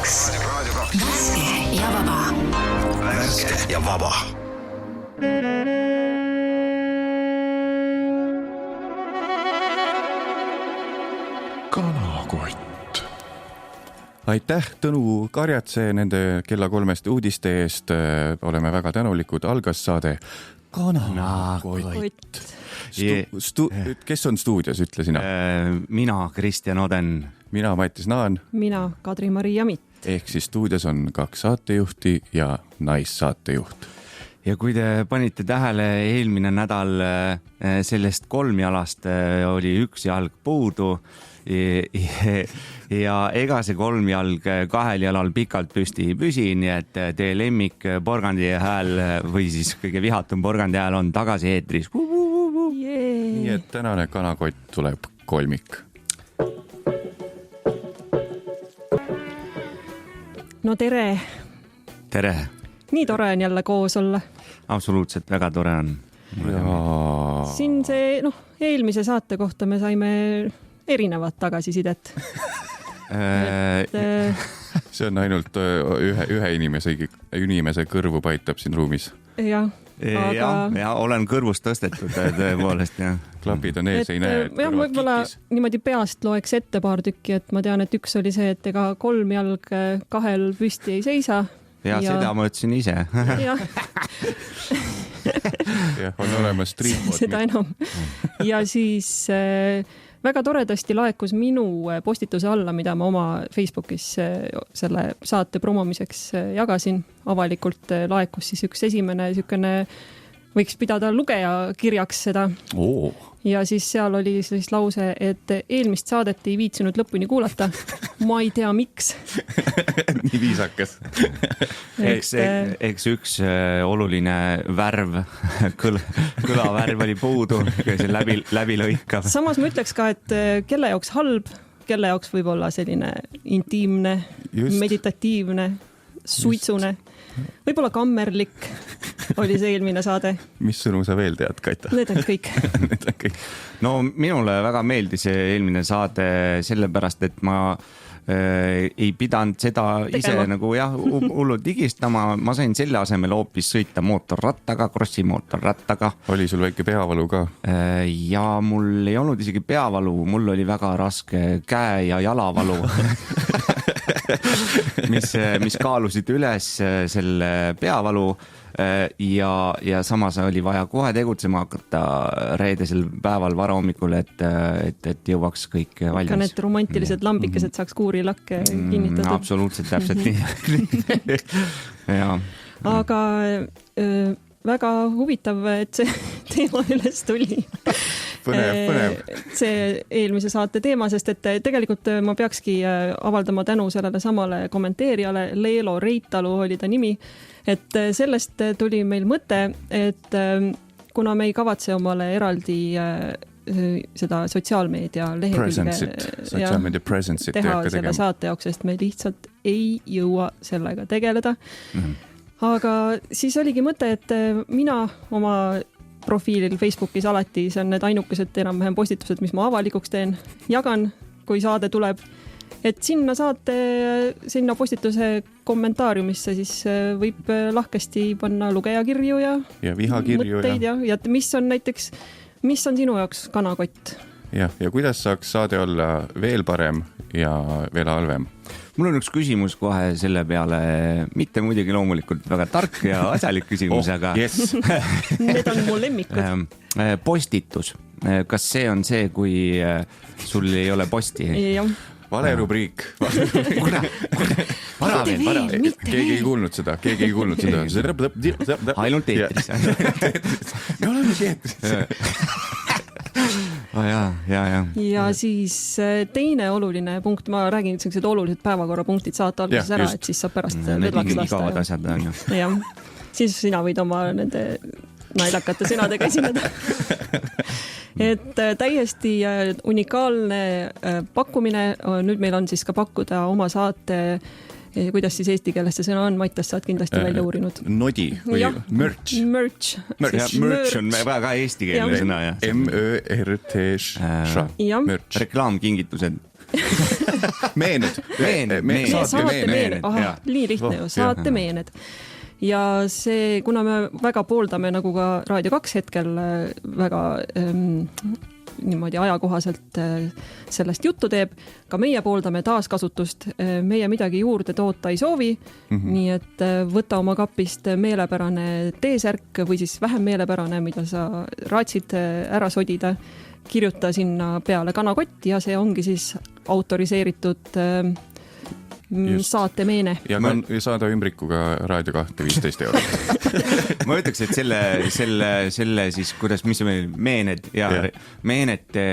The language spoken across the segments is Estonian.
2. Värske ja vaba. Värske ja vaba. Kanakott. Aitäh Tõnu Karjatse nende kella 3 uudiste eest. Oleme väga tänulikud. Algas saade Kanakott. Kes on stuudios, ütle sina? Mina, Kristjan Oden. Mina, Mattis Naan. Mina, Kadri-Mari Jamit. Ehk siis stuudios on 2 saatejuhti ja naissaatejuht. Ja kui te panite tähele, eelmine nädal sellest 3 jalast oli 1 jalg puudu ja ega see 3 jalg 2 jalal pikalt püsti ei püsi, nii et teie lemmik porgandi hääl või siis kõige vihatum porgandi hääl on tagasi eetris. Nii et tänane kanakott tuleb kolmik. No tere. Tere. Nii tore on jälle koos olla. Absoluutselt väga tore on. Siin see, eelmise saate kohta me saime erinevat tagasisidet. See on ainult ühe inimese kõrvu paitab siin ruumis. Jah. Ja olen kõrvust tõstetud tõepoolest. Ja. Klapid on ees, ei näe. Jah, võib-olla niimoodi peast loeks ette paar tükki, et ma tean, et üks oli see, et ega 3 jalg 2 püsti ei seisa. Ja seda ma ütlesin ise. Jah. On olemas streetmod. Seda enam. Ja siis väga toredasti laekus minu postituse alla, mida ma oma Facebookis selle saate promomiseks jagasin. Avalikult laekus siis üks esimene sükene, võiks pidada lugeja kirjaks seda. Ja siis seal oli siis lause, et eelmist saadet ei viitsinud lõpuni kuulata. Ma ei tea, miks. Nii viisakas. Eks üks oluline värv, kõlavärv oli puudu, see läbi lõikav. Samas ma ütleks ka, et kelle jaoks halb, kelle jaoks võib olla selline intiimne, meditatiivne, suitsune, võib-olla kammerlik oli see eelmine saade. Mis sõnu sa veel tead, Kaita? Need on kõik. No minule väga meeldis eelmine saade sellepärast, et ma ei pidanud seda ise nagu hullult digistama. Ma sain selle asemel hoopis sõita mootorrattaga, krossi mootorrattaga. Oli sul väike peavalu ka? Ja mul ei olnud isegi peavalu, mul oli väga raske käe- ja jalavalu. mis kaalusid üles selle peavalu ja samas oli vaja kohe tegutsema hakata reedesel päeval varahommikul, et jõuaks kõik valmis. Ka need romantilised lambikesed saaks kuurilakke kinnitatud. Absoluutselt täpselt nii. Ja. Aga väga huvitav, et see teema üles tuli. Põnev. See eelmise saate teema, sest et tegelikult ma peakski avaldama tänu sellele samale kommenteerijale, Leelo Reitalu oli ta nimi, et sellest tuli meil mõte, et kuna me ei kavatse omale eraldi seda sotsiaalmeedia lehekülge teha selle saate jaoks, sest me lihtsalt ei jõua sellega tegeleda. Aga siis oligi mõte, et mina oma profiilil Facebookis alati, see on need ainukesed enam-vähem postitused, mis ma avalikuks teen, jagan, kui saade tuleb, et sinna postituse kommentaariumisse siis võib lahkesti panna lugejakirju ja vihakirju mõtteid ja mis on sinu jaoks kanakott? Ja kuidas saaks saade olla veel parem ja veel halvem? Mul on üks küsimus kohe selle peale, mitte muidugi loomulikult väga tark ja asjalik küsimus, aga yes. Need on mu lemmikud. Postitus. Kas see on see, kui sul ei ole posti? Jah. Vale rubriik. Keegi ei kuulnud seda. Ainult eetris. Me oleme eetris. Ja siis teine oluline punkt, ma räägin sellised olulised päevakorrapunktid saate alguses ära, et siis saab pärast vedlaks lasta. Ja. Siis sina võid oma nende nailakate sõnadega esineda. Et täiesti unikaalne pakkumine. Nüüd meil on siis ka pakkuda oma saate, kuidas siis eesti keeles see sõna on, Mattas, saad kindlasti välja uurinud. Nodi või merch. Merch on väga eestikeelne sõna. M-Ö-R-T-Š. Reklaamkingitused. Meened. Saatemeened, ahah, nii lihtne ju, saatemeened. Ja see, kuna me väga pooldame, nagu ka Raadio 2 hetkel väga niimoodi ajakohaselt sellest juttu teeb, ka meie pooldame taaskasutust, meie midagi juurde toota ei soovi, nii et võta oma kapist meelepärane teesärk või siis vähem meelepärane, mida sa raatsid ära sodida, kirjuta sinna peale kanakott ja see ongi siis autoriseeritud saatemeene. Ja saada ümbrikuga Raadio 2 15 €. Ma ütleks, et selle siis, kuidas, mis meil meened ja meenete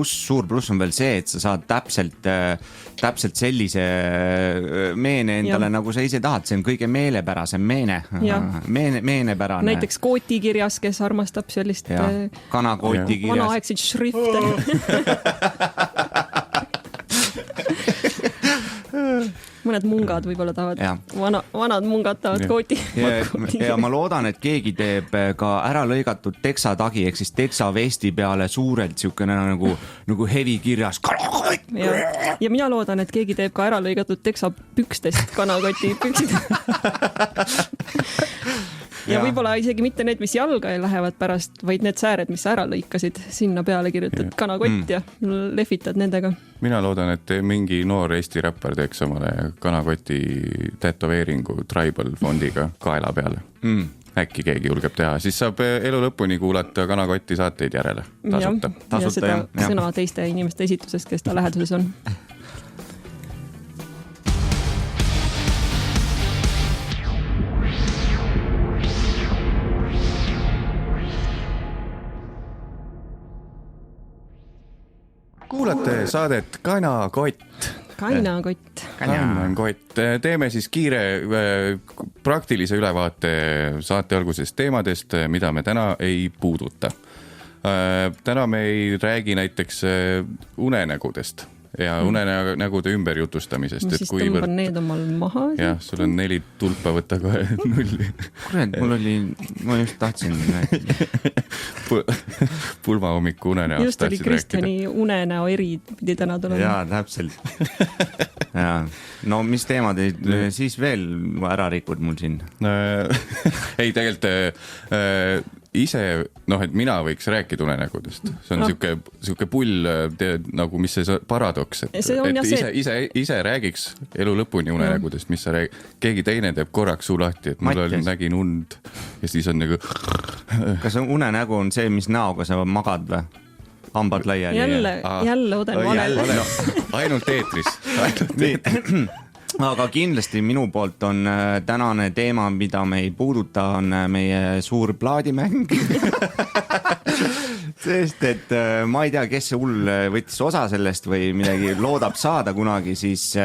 suur pluss on veel see, et sa saad täpselt sellise meene endale, nagu sa ise tahad. See on kõige meelepärasem meenepärane. Näiteks kooti kirjas, kes armastab sellist kanakooti kirjas. Vanaaegsid šrifte. Mõned mungad võib-olla tahavad, vanad mungad tahavad kooti. Ja ma loodan, et keegi teeb ka ära lõigatud teksatagi, ehk siis teksavesti peale suurelt siukene nagu hevi kirjas. Ja mina loodan, et keegi teeb ka ära lõigatud teksapükstest kanakoti püksid. Ja võib-olla isegi mitte need, mis jalga lähevad pärast, vaid need sääred, mis ära lõikasid, sinna peale kirjutad kanakott ja lehvitad nendega. Mina loodan, et mingi noor Eesti räppar teeks omale kanakoti tätoveeringu Tribal fondiga kaela peale. Äkki keegi julgeb teha, siis saab elu lõpuni kuulata kanakoti saateid järele. Tasuta. Ja seda sõna teiste inimeste esitusest, kes ta läheduses on. Kuulate saadet Kanakott. Kanakott. Teeme siis kiire praktilise ülevaate saate algusest teemadest, mida me täna ei puuduta. Täna me ei räägi näiteks unenägudest ja unenägude ümberjutustamisest. Siis tõmban need omal maha. Jah, sul on 4 tulpa, võtta kohe 0. Kurat, ma just tahtsin pulmahommiku unenäost. Just oli Kristjani unenäo eri pidi täna tulema. Jaa, täpselt. No mis teemad siis veel ära rikud mul siin? Ei, tegelikult ise, et mina võiks rääkida unenägudest. See on siuke pull, nagu mis see paradoks, et ise räägiks elu lõpuni unenägudest, mis sa räägid. Keegi teine teeb korraks suu lahti, et mul nägin und ja siis on nagu... Kas unenägu on see, mis näoga sa magad või? Hambad laiali? Jälle Oden vale. Ainult eetris. Aga kindlasti minu poolt on tänane teema, mida me ei puuduta, on meie suur plaadimäng. Sest, et ma ei tea, kes see hull võttis osa sellest või midagi loodab saada kunagi, siis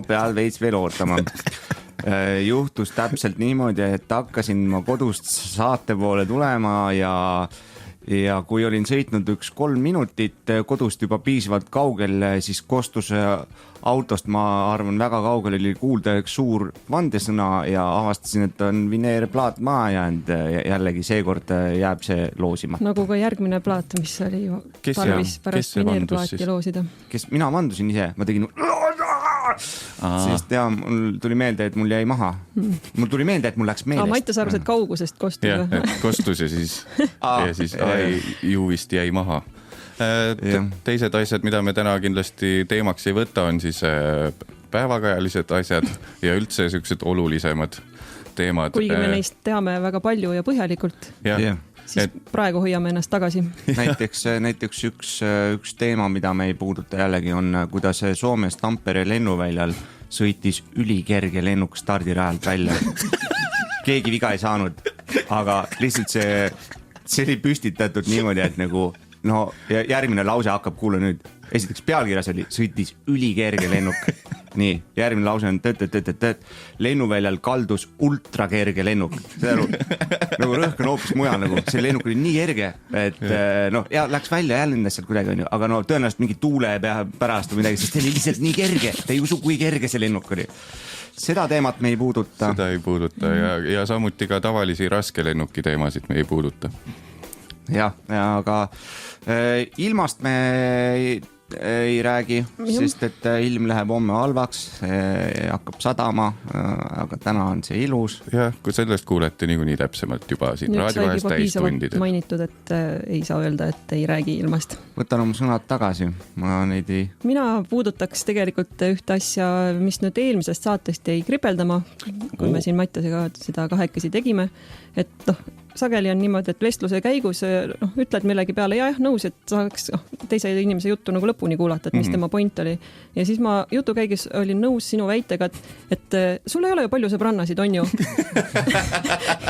peal veits veel ootama. Juhtus täpselt niimoodi, et hakkasin ma kodust saate poole tulema ja kui olin sõitnud 3 minutit kodust juba piisavalt kaugel, siis kostus autost, ma arvan, väga kaugel oli kuulda üks suur vandesõna ja avastasin, et on vineerplaat maha jäänud. Jällegi seekord jääb see loosima. Nagu ka järgmine plaat, mis oli tarvis pärast vineerplaati loosida. Mina vandusin ise, ma tegin... Sest mul tuli meelde, et mul jäi maha. Mul tuli meelde, et mul läks meelest. Maitas arvas, et kaugusest kostus. Jah, et kostus ja siis ju vist jäi maha. Teised asjad, mida me täna kindlasti teemaks ei võta, on siis päevakajalised asjad ja üldse sellised olulisemad teemad. Kuigi me neist teame väga palju ja põhjalikult. Siis praegu hoiame ennast tagasi. Näiteks üks teema, mida me ei puuduta jällegi, on kuidas Soomes Tampere lennuväljal sõitis ülikerge lennuk stardirajalt välja. Keegi viga ei saanud, aga lihtsalt see oli püstitatud niimoodi, et nagu järgmine lause hakkab, kuule nüüd. Esiteks pealkirjas oli sõitis ülikerge lennuk. Nii, järgmine lause on lennuväljal kaldus ultrakerge lennuk. Nagu rõhk on hoopis mujal, nagu see lennuk oli nii kerge, et läks välja jälle sealt kuidagi, aga tõenäoliselt mingi tuule pärast või midagi, sest see oli lihtsalt nii kerge, ta ei usu, kui kerge see lennuk oli. Seda teemat me ei puuduta. Seda ei puuduta ja samuti ka tavalisi raskelennuki teemasid me ei puuduta. Jah, aga ilmast me ei räägi, sest et ilm läheb homme halvaks, hakkab sadama, aga täna on see ilus. Jah, kui sellest kuulete niikuinii täpsemalt juba siin raadioajas täistundid. Mainitud, et ei saa öelda, et ei räägi ilmast. Võtan oma sõnad tagasi, Mina puudutaks tegelikult ühte asja, mis nüüd eelmisest saatest jäi kripeldama, kui me siin Mattiasega seda kahekesi tegime, et sageli on niimoodi, et vestluse käigus ütled millegi peale ja nõus, et saaks teise inimese juttu nagu lõpuni kuulata, et mis tema point oli. Ja siis ma jutu käigus olin nõus sinu väitega, et sul ei ole ju palju sõbrannasid, on ju?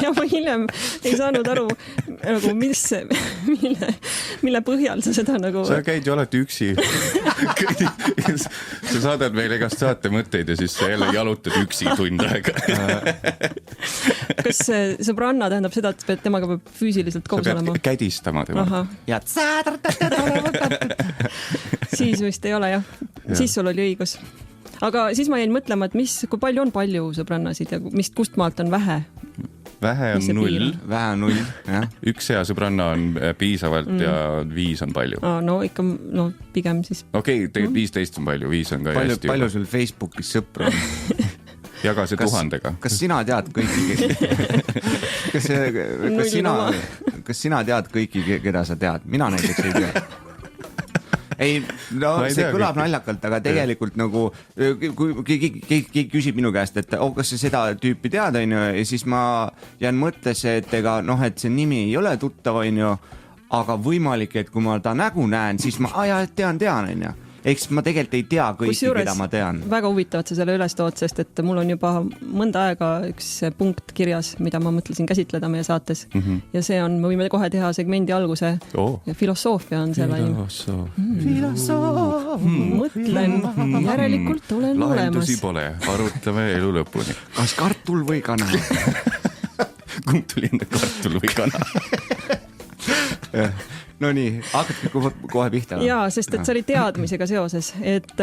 Ja ma hiljem ei saanud aru, nagu mille põhjal sa seda nagu... Sa käid ju alati üksi. Sa saadad meile igast saate mõtteid ja siis sa jälle jalutad üksi tund aega. Kas sõbranna tähendab seda, et temaga peab füüsiliselt koos olema? Sa pead kädistama tema. Siis vist ei ole, jah. Siis sul oli õigus. Aga siis ma jäin mõtlema, et kui palju on palju sõbrannasid ja kust maalt on vähe? Vähe on 0. Vähe on 0, jah. Üks hea sõbranna on piisavalt ja 5 on palju. No ikka, pigem siis. Okei, 15 on palju, 5 on ka hästi. Palju sul Facebookis sõpru on? Jaga see 1000-ga. Kas sina tead kõiki? Kas sina tead kõiki, keda sa tead? Mina näiteks ei tea. Ei, see kõlab naljakalt, aga tegelikult nagu, kui keegi küsib minu käest, et kas sa seda tüüpi tead, on ju, ja siis ma jään mõttesse, et et see nimi ei ole tuttav, on ju, aga võimalik, et kui ma ta nägu näen, siis ma tean, on ju. Eks ma tegelikult ei tea kõiki, keda ma tean. Väga huvitavat sa selle üles tood, sest et mul on juba mõnda aega üks punkt kirjas, mida ma mõtlesin käsitleda meie saates. Ja see on, me võime kohe teha segmendi alguse. Filosoofia on selle. Mõtlen, järelikult olen olemas. Lahendusi pole, arutame elu lõpuni. Kas kartul või kana? Kumb tuli enne, kartul või kana? No nii, hakkadki kohe pihta. Jaa, sest et see oli teadmisega seoses, et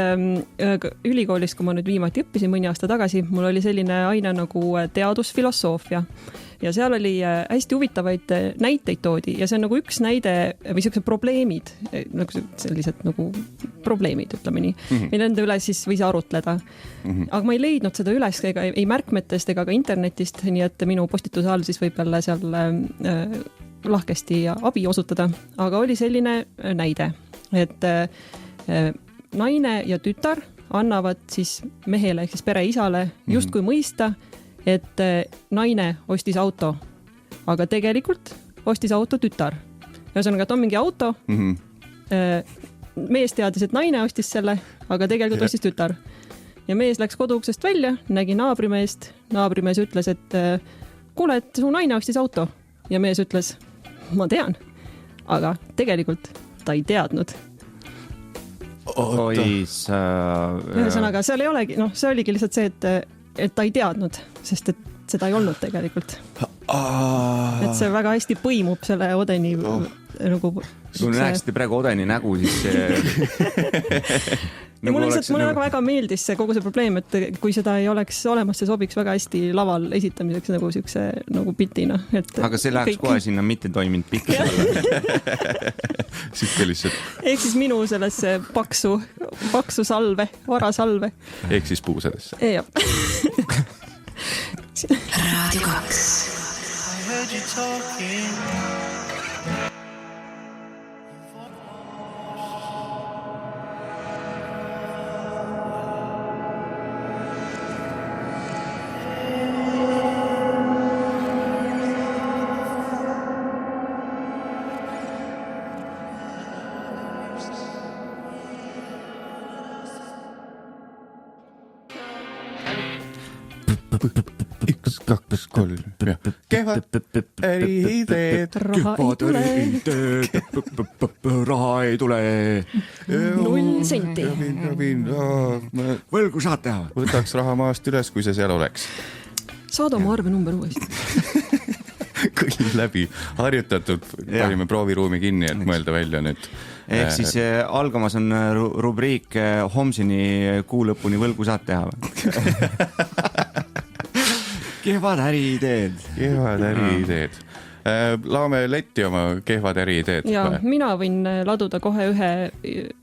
ülikoolis, kui ma nüüd viimati õppisin mõni aasta tagasi, mul oli selline aine nagu teadusfilosoofia ja seal oli hästi huvitavaid näiteid toodi ja see on nagu üks näide või sellised probleemid, nagu sellised nagu probleemid, ütleme nii, mille enda üle siis võis arutleda. Aga ma ei leidnud seda üles ega ei märkmetest ega ka internetist, nii et minu postituse all siis võib jälle seal lahkesti abi osutada, aga oli selline näide, et naine ja tütar annavad siis mehele ehk siis pereisale justkui mõista, et naine ostis auto, aga tegelikult ostis auto tütar. Ühesõnaga, et on mingi auto, mees teadis, et naine ostis selle, aga tegelikult ostis tütar. Ja mees läks koduuksest välja, nägi naabrimeest, naabrimees ütles, et kuule, et su naine ostis auto ja mees ütles, ma tean, aga tegelikult ta ei teadnud. Ühesõnaga, seal ei olegi, see oligi lihtsalt see, et ta ei teadnud, sest et seda ei olnud tegelikult. Et see väga hästi põimub selle Odeni nagu... Kui näeksite praegu Odeni nägu, siis... Ja mulle väga meeldis see kogu see probleem, et kui seda ei oleks olemas, see sobiks väga hästi laval esitamiseks nagu siukse nagu pitina. Aga see läheks kohe sinna mitte toiminud pikki lihtsalt. Ehk siis minu sellesse paksu salve, varasalve. Ehk siis puusadesse. Jah. Radio 2. I heard you talking. Üks, kaks, kolm. Kehvad äriideed. Raha ei tule. 0 senti. Võlgu saad teha. Võtaks raha maast üles, kui see seal oleks. Saad oma arvenumber uuesti. Kõlin läbi. Harjutatud. Panime prooviruumi kinni, et mõelda välja nüüd. Ehk siis algamas on rubriik Homsini kuu lõpuni võlgu saad teha. Kehvad äriideed. Kehvad äriideed. laome letti oma kehvad äriideed. Ja mina võin laduda kohe ühe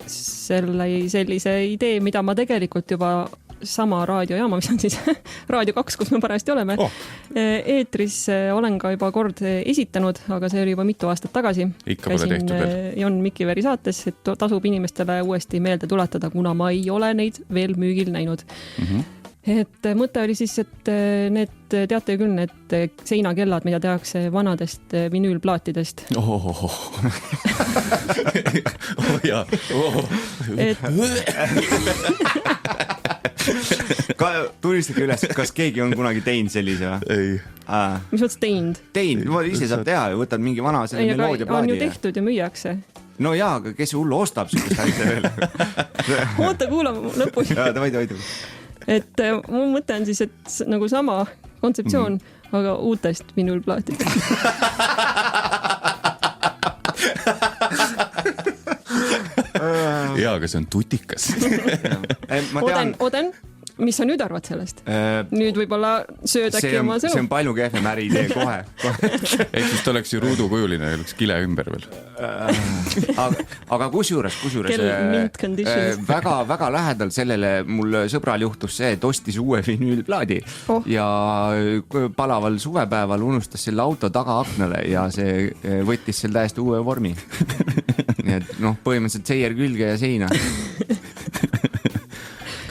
sellise idee, mida ma tegelikult juba sama raadiojaama, mis on siis Raadio 2, kus me parajasti oleme. Eetris olen ka juba kord esitanud, aga see oli juba mitu aastat tagasi. Ikka pole tehtud veel. Jon Mikiveri saates, et tasub inimestele uuesti meelde tuletada, kuna ma ei ole neid veel müügil näinud. Et mõte oli siis, et need, teate ju küll, need seinakellad, mida tehakse vanadest vinüülplaatidest. Tulistage üles, kas keegi on kunagi teinud sellise? Ei. Mis mõttes teinud? Teinud, ise saab teha ja võtad mingi vana selle meloodia plaadi. On ju tehtud ja müüakse. No jaa, aga kes hullu ostab sellist asja veel? Oota, kuulame lõpuni. Davai. Et mu mõte on siis, et nagu sama kontseptsioon, aga uutest vinüülplaatidest. Jaa, aga see on tutikas. Oden, mis sa nüüd arvad sellest? Nüüd võib-olla sööd äkki oma sõnu. See on palju kehvem äriidee kohe. Ehk siis ta oleks ju ruudukujuline ja oleks kile ümber veel. Aga kusjuures väga lähedal sellele mul sõbral juhtus see, et ostis uue vinüülplaadi ja palaval suvepäeval unustas selle auto tagaaknale ja see võttis seal täiesti uue vormi. Nii et põhimõtteliselt seier külge ja seina.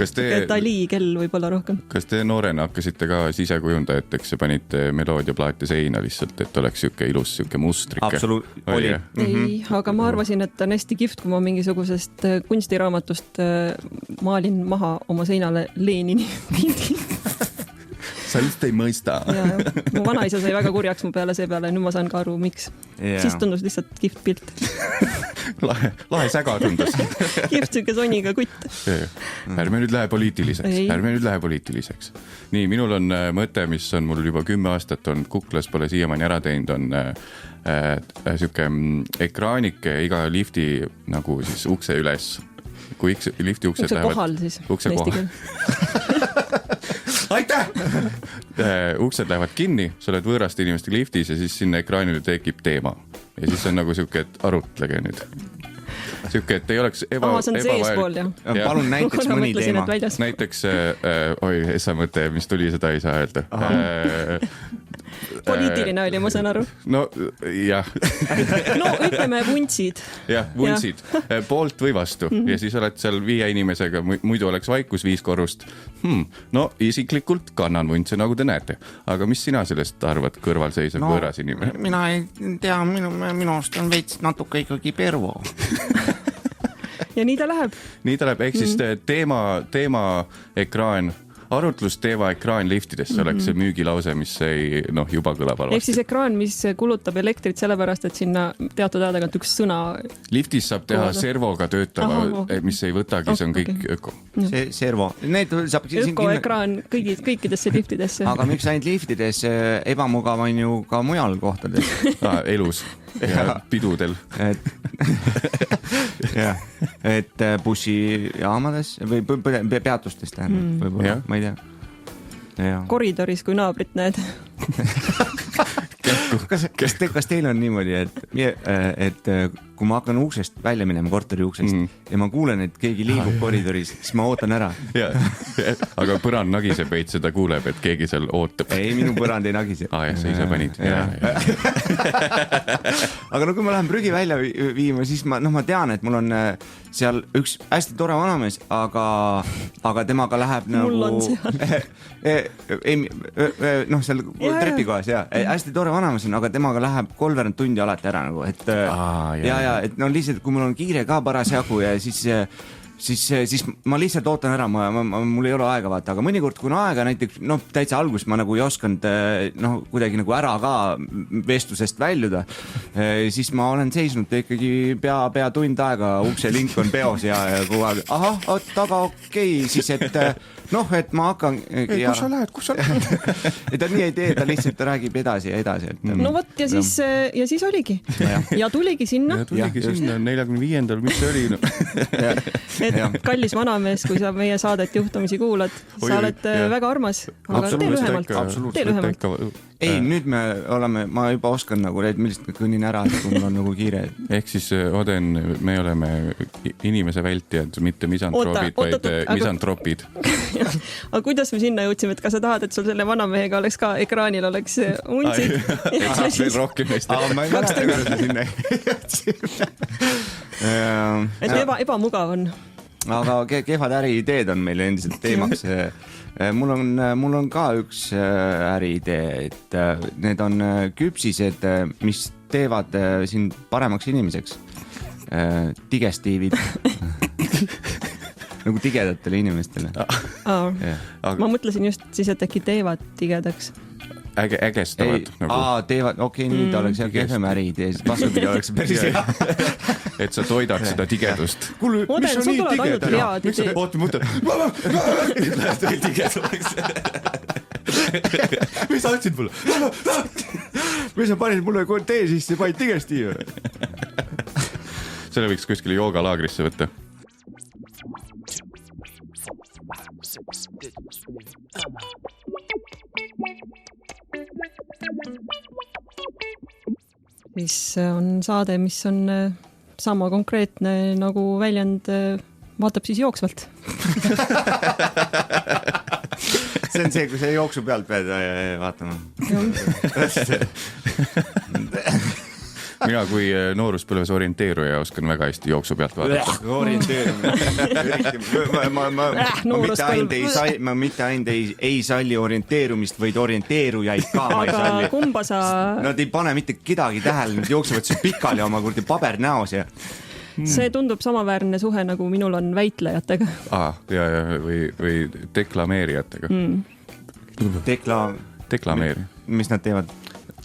Dali kell võib-olla rohkem. Kas te noorena hakkasite ka sisekujundajateks ja panite meloodiaplaati seina lihtsalt, et oleks siuke ilus siuke mustrike? Absoluutselt oli. Ei, aga ma arvasin, et on hästi kihvt, kui ma mingisugusest kunstiraamatust maalin maha oma seinale Lenini pildi. Sa lihtsalt ei mõista. Mu vanaisa sai väga kurjaks mu peale see peale, nüüd ma saan ka aru, miks. Siis tundus lihtsalt kihvt pilt. Lahe säga tundus. Kihvt süke soniga kutt. Ärme nüüd lähe poliitiliseks. Nii, minul on mõte, mis on mul juba 10 aastat on Kuklas, pole siiamaani ära teinud, on süke ekraanike iga lifti nagu siis ukse üles. Kui lifti uksed lähevad... Ukse kohal siis. Ukse kohal. Aitäh! Uksed lähevad kinni, sa oled võõraste inimeste liftis ja siis sinna ekraanile tekib teema. Ja siis on nagu siuke, et arutlege nüüd. Siuke, et ei oleks see on seespool, jah. Palun näiteks mõni teema. Näiteks, esa mõte, mis tuli, seda ei saa öelda. Poliitiline oli, ma saan aru. No, jah. No, ütleme vuntsid. Jah, vuntsid. Poolt või vastu. Ja siis oled seal 5 inimesega, muidu oleks vaikus 5 korrust. No, isiklikult kannan vuntse, nagu te näete. Aga mis sina sellest arvad kõrval seisev võõras inimene? Mina ei tea, minust on veits natuke ikkagi pervo. Ja nii ta läheb. Ehk siis teema ekraan, arutlusteema ekraan liftidest, see oleks see müügilause, mis ei, juba kõlab halvasti. Ehk siis ekraan, mis kulutab elektrit sellepärast, et sinna teatud aja tagant üks sõna... Liftis saab teha servoga töötava, mis ei võtagi, see on kõik öko. See servo. Ökoekraan kõikidesse liftidesse. Aga miks ainult liftides, ebamugav on ju ka mujal kohtades? Elus ja pidudel. Et bussijaamades või peatustes tähendab võib-olla, ma ei tea. Koridoris, kui naabrit näed. Kas teil on niimoodi, et kui ma hakkan uksest välja minema, korteri uksest ja ma kuulen, et keegi liigub koridoris, siis ma ootan ära. Aga põrand nagiseb veits, seda kuuleb, et keegi seal ootab. Ei, minu põrand ei nagise. Jah, sa ise panid. Aga kui ma lähen prügi välja viima, siis ma tean, et mul on seal üks hästi tore vanamees, aga temaga läheb nagu... Mul on seal. Seal trepikohas, hästi tore vanamees on, aga temaga läheb 3 tundi alati ära nagu, et et lihtsalt, kui mul on kiire ka parasjagu ja siis ma lihtsalt ootan ära, mul ei ole aega vaata, aga mõnikord, kui on aega, näiteks täitsa alguses ma nagu ei osanud kuidagi nagu ära ka vestlusest väljuda, siis ma olen seisnud ikkagi pea tund aega, ukse link on peos ja kogu aeg, aga okei, siis et ma hakkan... Kus sa lähed? Ta nii ei tee, ta lihtsalt räägib edasi ja edasi. No võt, ja siis oligi. Ja tuligi sinna. 45. mis see oli? kallis vanamees, kui sa meie saadet juhtumisi kuulad. Sa oled väga armas, aga tee lühemalt. Ei, nüüd me oleme, ma juba oskan nagu reed, millist kõnnin ära, et kui mul on nagu kiire. Ehk siis, Oden, me oleme inimese vältijad, mitte misantroopid, vaid misantropid. Aga kuidas me sinna jõudsime, et kas sa tahad, et sul selle vanamehega oleks ka ekraanil oleks untsid? Veel rohkem meist. Aga ma ei mäleta, kuidas me sinna et ebamugav on. Aga kehvad äriideed on meil endiselt teemaks. Mul on ka üks äriidee, et need on küpsised, mis teevad sind paremaks inimeseks. Digestiivid. Nagu tigedatele inimestele. Ma mõtlesin just siis, et äkki teevad tigedaks. Ägestavad. Teevad, okei, nii ta oleks kehvem äriidee, sest vastupidi oleks päris hea. Et sa toidaks seda tigedust. Kuule, mis on nii tigeda? Oota, mõtle. Läheb veel tigedamaks. Mis sa andsid mulle? Või sa panid mulle tee sisse, panid digestiive? Selle võiks kuskile joogalaagrisse võtta. Mis on saade, mis on sama konkreetne nagu väljend vaatab siis jooksvalt. See on see, kui sa jooksu pealt pead vaatama. Mina kui nooruspõlves orienteeruja oskan väga hästi jooksu pealt vaadata. Ma mitte ainult ei salli orienteerumist, vaid orienteerujaid ka ma ei salli. Aga kumba sa... Nad ei pane mitte kedagi tähele, nad jooksevad see pikali oma kurdi paber-näos ja... See tundub samaväärne suhe, nagu minul on väitlejatega. Või deklameerijatega. Deklameeri. Mis nad teevad?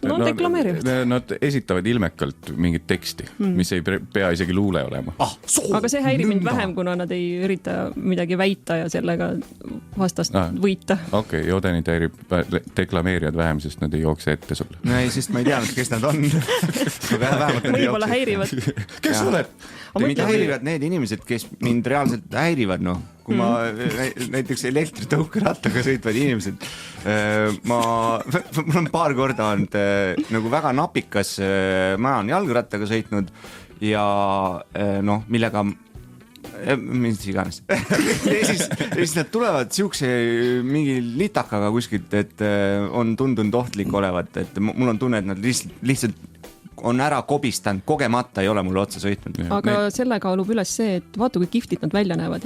No deklameerivad. Nad esitavad ilmekalt mingit teksti, mis ei pea isegi luule olema. Aga see häirib mind vähem, kuna nad ei ürita midagi väita ja sellega vastast võita. Okei, Odenid häirib deklameerijad vähem, sest nad ei jookse ette sulle. No ei, sest ma ei teadnud, kes nad on. Võib-olla häirivad. Kes oled? Mida häirivad need inimesed, kes mind reaalselt häirivad, noh? Kui ma näiteks elektritõukerattaga sõitvad inimesed, mul on paar korda olnud nagu väga napikas, ma olen jalgrattaga sõitnud ja millega, mis iganes. Ja siis nad tulevad siukse mingi litakaga kuskilt, et on tundunud ohtlik olevat, et mul on tunne, et nad lihtsalt on ära kobistanud, kogemata ei ole mulle otsa sõitnud. Aga selle kaalub üles see, et vaata, kui kihvtid nad välja näevad.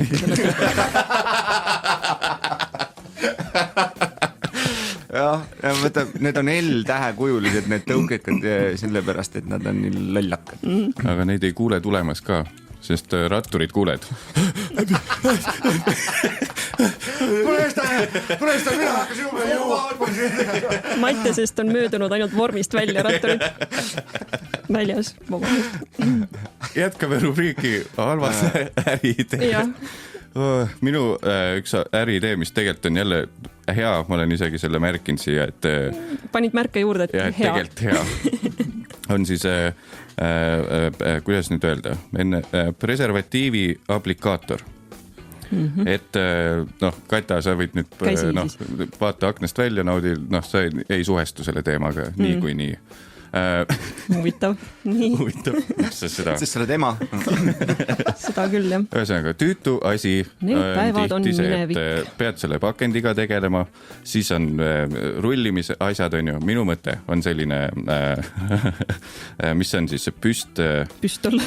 Jah, võta, need on L-tähekujulised, need tõukekad sellepärast, et nad on nii lollakad. Aga neid ei kuule tulemas ka, sest ratturid kuuled. Põlesta mina hakkas juba juua. Matte, sest on möödunud ainult vormist välja ratturid. Väljas. Jätkame rubriiki halvad äriidee. Minu üks äriidee, mis tegelikult on jälle hea, ma olen isegi selle märkinud siia, et... Panid märke juurde, et hea. Tegelikult hea. On siis, kuidas nüüd öelda, preservatiivi aplikaator. Et Katja, sa võid nüüd vaata aknast välja, naudi, sa ei suhestu selle teemaga nii kui nii. Huvitav. Huvitav, sest seda. Sest sa oled ema. Seda küll, jah. Ühesõnaga, tüütu asi tihti see, et pead selle pakendiga tegelema, siis on rullimise asjad, on ju. Minu mõte on selline, mis on siis püstol.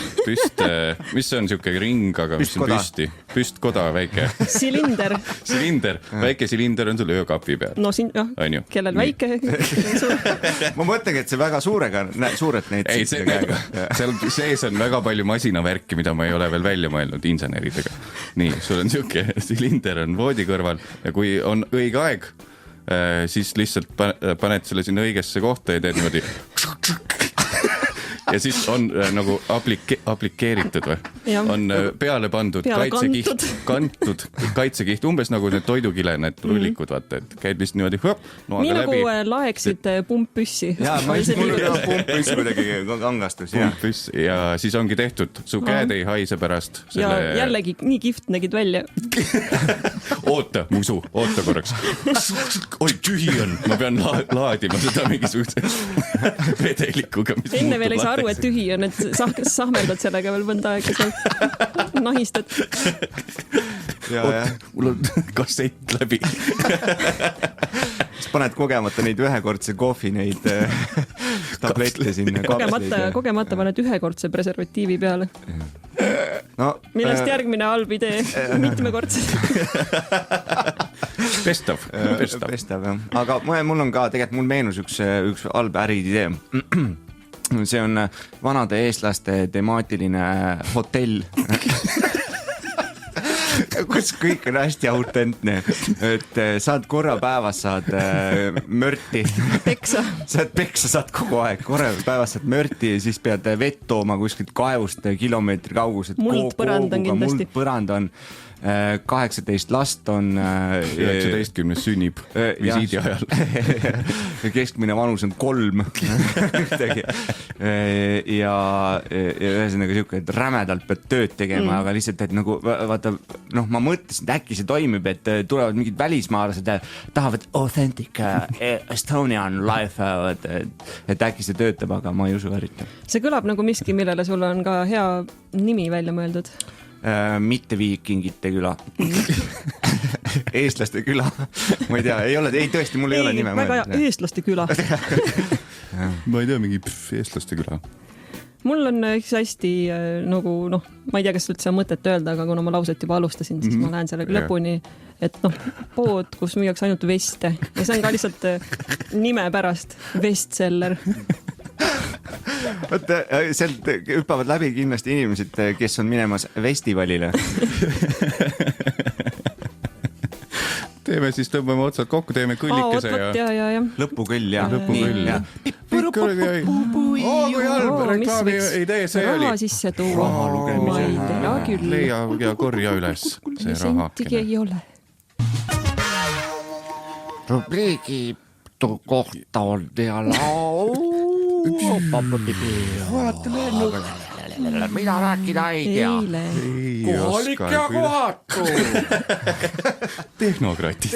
Mis on siuke ring, aga mis on püsti. Püstkoda väike. Silinder. Väike silinder on sul öökapi peal. No siin, jah. Kellel väike. Ma mõtlengi, et see väga suured neid käega. Seal sees on väga palju masinavärki, mida ma ei ole veel välja mõelnud inseneridega. Nii, sul on siuke silinder on voodi kõrval ja kui on õige aeg, siis lihtsalt paned selle sinna õigesse kohta ja teed niimoodi. Ja siis on nagu aplikeeritud või? on peale pandud kaitsekiht, kantud kaitsekiht, umbes nagu need toidukile, need rullikud, vaata, et käid vist niimoodi noaga nii läbi. nagu laeksid pumppüssi. Jaa, mul on pumppüss kuidagi kangastus. Pumppüss ja siis ongi tehtud, su käed ei haise pärast. Ja jällegi nii kihvt nägid välja. Oota, musu, oota korraks. Oi, tühi on, ma pean laadima seda mingisuguse vedelikuga. Enne veel ei saa aru, et tühi on, et sahmeldad sellega veel mõnda aega seal, nahistad. Mul on kassett läbi. Siis paned kogemata neid ühekordse kohvi, neid tablette sinna. Kogemata paned ühekordse preservatiivi peale. No, millest järgmine halb idee, mitmekordse. Pestav, jah. Aga mul on ka, tegelikult mul meenus üks halb äriidee. See on vanade eestlaste temaatiline hotell. Kus kõik on hästi autentne, et saad korra päevas, saad mörti. Peksa. Saad kogu aeg, korra päevas saad mörti ja siis pead vett tooma kuskilt kaevust kilomeetri kaugused. Muldpõrand on kindlasti. Muldpõrand on. 18 last on 19 sünnib visiidi ajal. Keskmine vanus on 3. ja ühesõnaga siuke, et rämedalt pead tööd tegema, aga lihtsalt, et nagu vaata, ma mõtlesin, et äkki see toimib, et tulevad mingid välismaalased ja tahavad authentic Estonian life, et äkki see töötab, aga ma ei usu eriti. See kõlab nagu miski, millele sul on ka hea nimi välja mõeldud. Mitte viikingite küla. Eestlaste küla. Ma ei tea, tõesti, mul ei ole nime. Väga eestlaste küla. Ma ei tea, mingi eestlaste küla. Mul on üks hästi nagu, ma ei tea, kas üldse on mõtet öelda, aga kuna ma lauset juba alustasin, siis ma lähen sellega lõpuni, et pood, kus müüakse ainult veste. Ja see on ka lihtsalt nime pärast bestseller. Võtta, sealt hüppavad läbi kindlasti inimesed, kes on minemas festivalile. Teeme siis, tõmbame otsad kokku, teeme kõllikese ja. Lõpukõll ja. Kui halb reklaami idee see oli. Raha sisse tuua. Ma ei tea küll. Leia ja korja üles see rahakene. Ei ole. Rubriigi kohta on ja mida rääkida ei tea. Kohalik ja kohatu. Tehnokratid.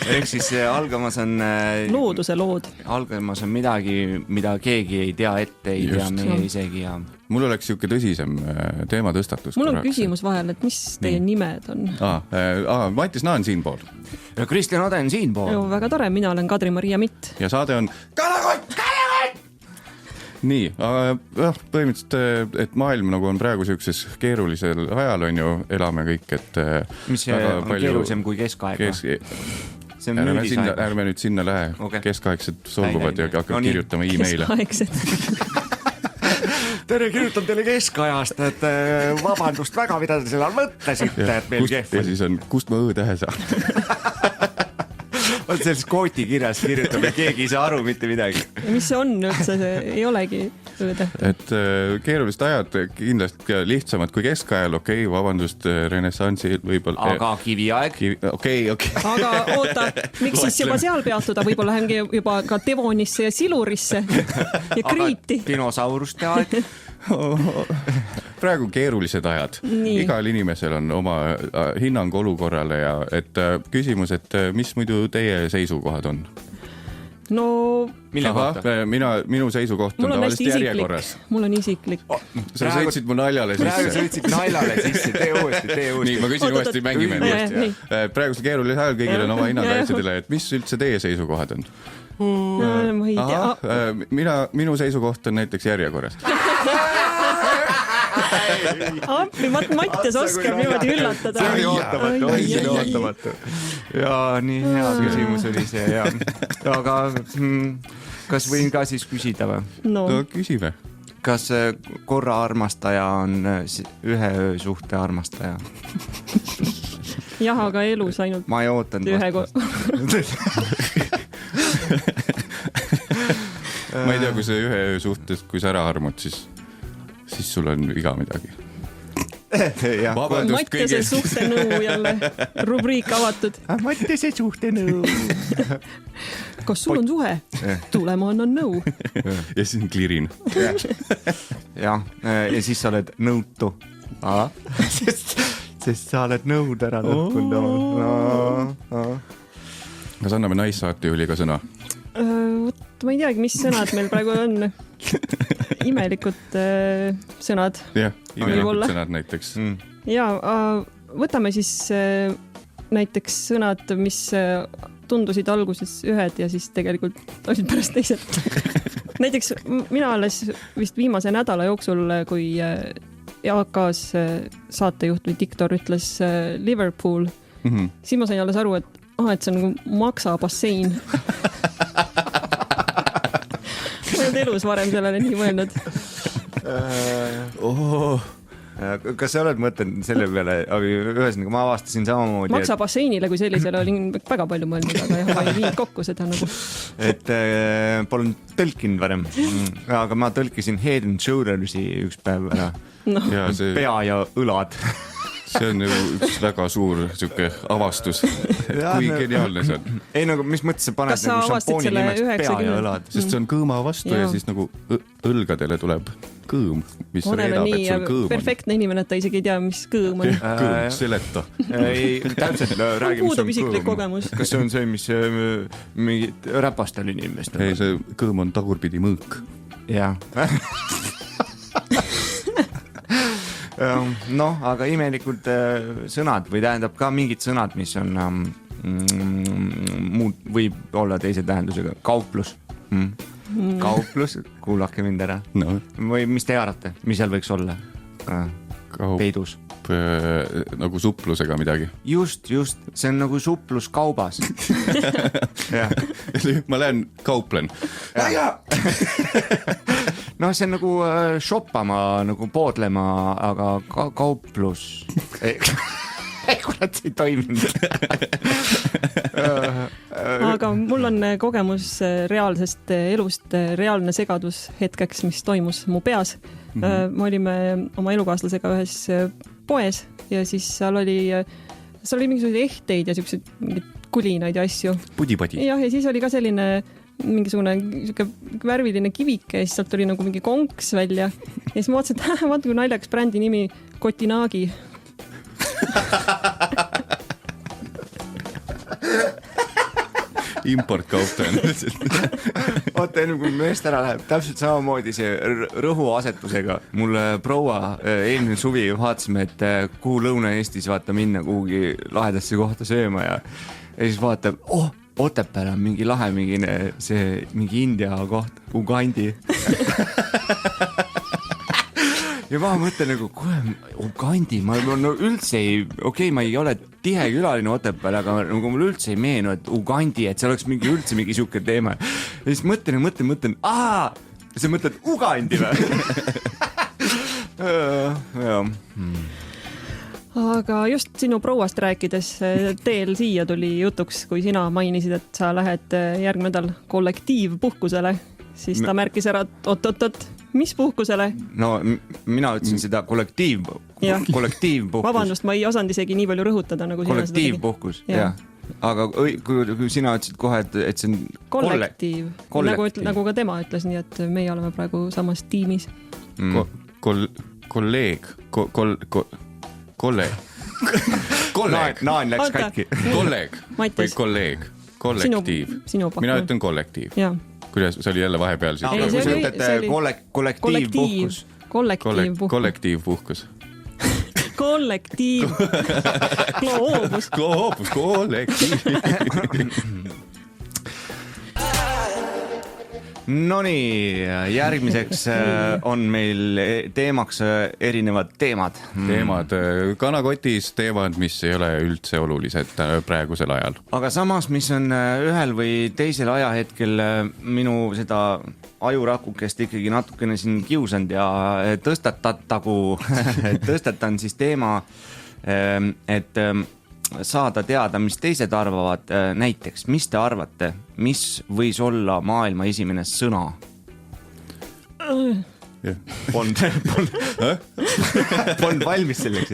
Ehk siis algamas on looduse lood. Algamas on midagi, mida keegi ei tea ette, ei tea meie isegi ja mul oleks siuke tõsisem teema tõstatus. Mul on küsimus vahel, et mis teie nimed on? Mattis Naan siinpool. Ja Kristjan Ode on siinpool. Väga tore, mina olen Kadri-Maria Mitt. Ja saade on Kalakott! Nii, põhimõtteliselt, et maailm nagu on praegu siukses keerulisel ajal on ju, elame kõik, et mis on keerulisem kui keskaeg? Ärme nüüd sinna lähe, keskaegsed solvuvad ja hakkavad kirjutama e-maile. Tere, kirjutan teile keskajast, et vabandust väga, mida te selle mõtlesite, et meil kehv. Ja siis on, kust ma õõtähe saan? On selles kooti kirjas kirjutab ja keegi ei saa aru mitte midagi. Mis see on üldse? See ei olegi õõde. Et keerulised ajad kindlasti lihtsamad kui keskajal. Okei, vabandust, renessansi võib-olla. Aga kiviaeg. Okei. Aga oota, miks siis juba seal peatuda? Võib-olla hängi juba ka Devonisse ja Silurisse ja Kriiti. Aga dinosauruste aeg. Praegu keerulised ajad. Nii. Igal inimesel on oma hinnang olukorrale ja et küsimus, et mis muidu teie seisukohad on? No, mille kohta? Minu seisukoht on tavaliselt järjekorras. Mul on isiklik. Sa sõitsid mu naljale sisse. Praegu sõitsid naljale sisse, tee uuesti. Nii, ma küsin uuesti, mängime uuesti. Praegu keerulisel ajal kõigil on oma hinnang asjadele, et mis üldse teie seisukohad on? Ma ei tea. Minu seisukoht on näiteks järjekorras. Appi, Mattias oskab niimoodi üllatada. See oli ootamatu. Ja nii hea küsimus oli see. Ja. Aga kas võin ka siis küsida või? No küsime. Kas korra armastaja on ühe öö suhte armastaja? Jah, aga elus ainult ma ei ootanud ma ei tea, kui see ühe öö suhtes, kui sa ära armud, siis sul on viga midagi. Mattiase suhtenõu jälle, rubriik avatud. Mattiase suhtenõu. Kas sul on suhe? Tule, ma annan nõu. Ja siis on klirin. Ja siis sa oled nõutu. Sest sa oled nõud ära lõppunud. Kas anname naissaatejuhiga sõna? Ma ei teagi, mis sõnad meil praegu on. Imelikud sõnad. Jah, imelikud sõnad näiteks. Ja võtame siis näiteks sõnad, mis tundusid alguses ühed ja siis tegelikult olid pärast teised. Näiteks mina alles vist viimase nädala jooksul, kui Jaakaas saatejuht või diktor ütles Liverpool, siis ma sain alles aru, et see on nagu maksabassein. Ma ei olnud elus varem sellele nii mõelnud. Kas sa oled mõtelnud selle peale, aga ühesõnaga ma avastasin samamoodi. Maksabasseinile kui sellisele olin väga palju mõelnud, aga jah, ma ei viinud kokku seda nagu. Et polnud tõlkinud varem, aga ma tõlkisin Head and Shouldersi üks päev ära. No. Pea ja õlad. See on ju üks väga suur siuke avastus. Kui geniaalne see on. Ei, nagu mis mõttes sa paned nagu šampooni nimeks pea ja õlad? Sest see on kõõma vastu ja siis nagu õlgadele tuleb kõõm, mis reedab, et sul kõõm on. Perfektne inimene, et ta isegi ei tea, mis kõõm on. Kõõm, seleta. Ei, täpselt räägi, mis on isiklik kogemus. Kas see on see, mis mingit räpastel inimestel? Ei, see kõõm on tagurpidi mõõk. Jah. Noh, aga imelikult sõnad või tähendab ka mingid sõnad, mis on muud, võib olla teise tähendusega. Kauplus. Kauplus, kuulake mind ära. No. Või mis te arvate, mis seal võiks olla? Peidus. Nagu suplusega midagi. Just, see on nagu suplus kaubas. Ma lähen kauplen. No see on nagu shoppama, nagu poodlema, aga kauplus. Ei, kurat, see ei toiminud. Aga mul on kogemus reaalsest elust, reaalne segadus hetkeks, mis toimus mu peas. Me olime oma elukaaslasega ühes poes ja siis seal oli mingisuguseid ehteid ja selliseid kulinaid ja asju. Pudi-padi. Ja siis oli ka selline mingisugune värviline kivike ja siis sealt tuli nagu mingi konks välja. Ja siis ma vaatasin, et vaata kui naljakas brändi nimi Kotinaagi. Importkaup tõenäoliselt. Oota, enne kui meest ära läheb, täpselt samamoodi see rõhuasetusega. Mulle proua eelmine suvi vaatasime, et kuhu Lõuna-Eestis vaata minna kuhugi lahedasse kohta sööma ja siis vaatab, Otepääl on mingi lahe, mingi India koht, Ugandi. Ja ma mõtlen nagu, Ugandi, ma üldse ma ei ole tihe külaline Otepääl, aga nagu mul üldse ei meenu, et Ugandi, et see oleks üldse mingi siuke teema. Ja siis mõtlen, sa mõtled Ugandi või? Aga just sinu prouast rääkides teel siia tuli jutuks, kui sina mainisid, et sa lähed järgmine nädal kollektiivpuhkusele, siis ta märkis ära, et oot, mis puhkusele? No mina ütlesin seda kollektiivpuhkus. Vabandust, ma ei osanud isegi nii palju rõhutada, nagu sina seda tegi. Kollektiivpuhkus, jah. Aga kui sina ütlesid kohe, et see on kollektiiv. Nagu ka tema ütles, nii et meie oleme praegu samas tiimis. Kolleeg. Naan läks katki. Kolleeg või kolleeg. Kollektiiv. Mina ütlen kollektiiv. Kuidas, see oli jälle vahepeal siis? Kui sa ütled kollektiivpuhkus. Kollektiivpuhkus. Kollektiiv. Kloobus. Kollektiiv. Nonii, järgmiseks on meil teemaks erinevad teemad. Kanakotis teemad, mis ei ole üldse olulised praegusel ajal. Aga samas, mis on ühel või teisel ajahetkel minu seda ajurakukest ikkagi natukene siin kiusanud ja tõstatan siis teema, et saada teada, mis teised arvavad. Näiteks, mis te arvate, mis võis olla maailma esimene sõna? Polnud valmis selleks.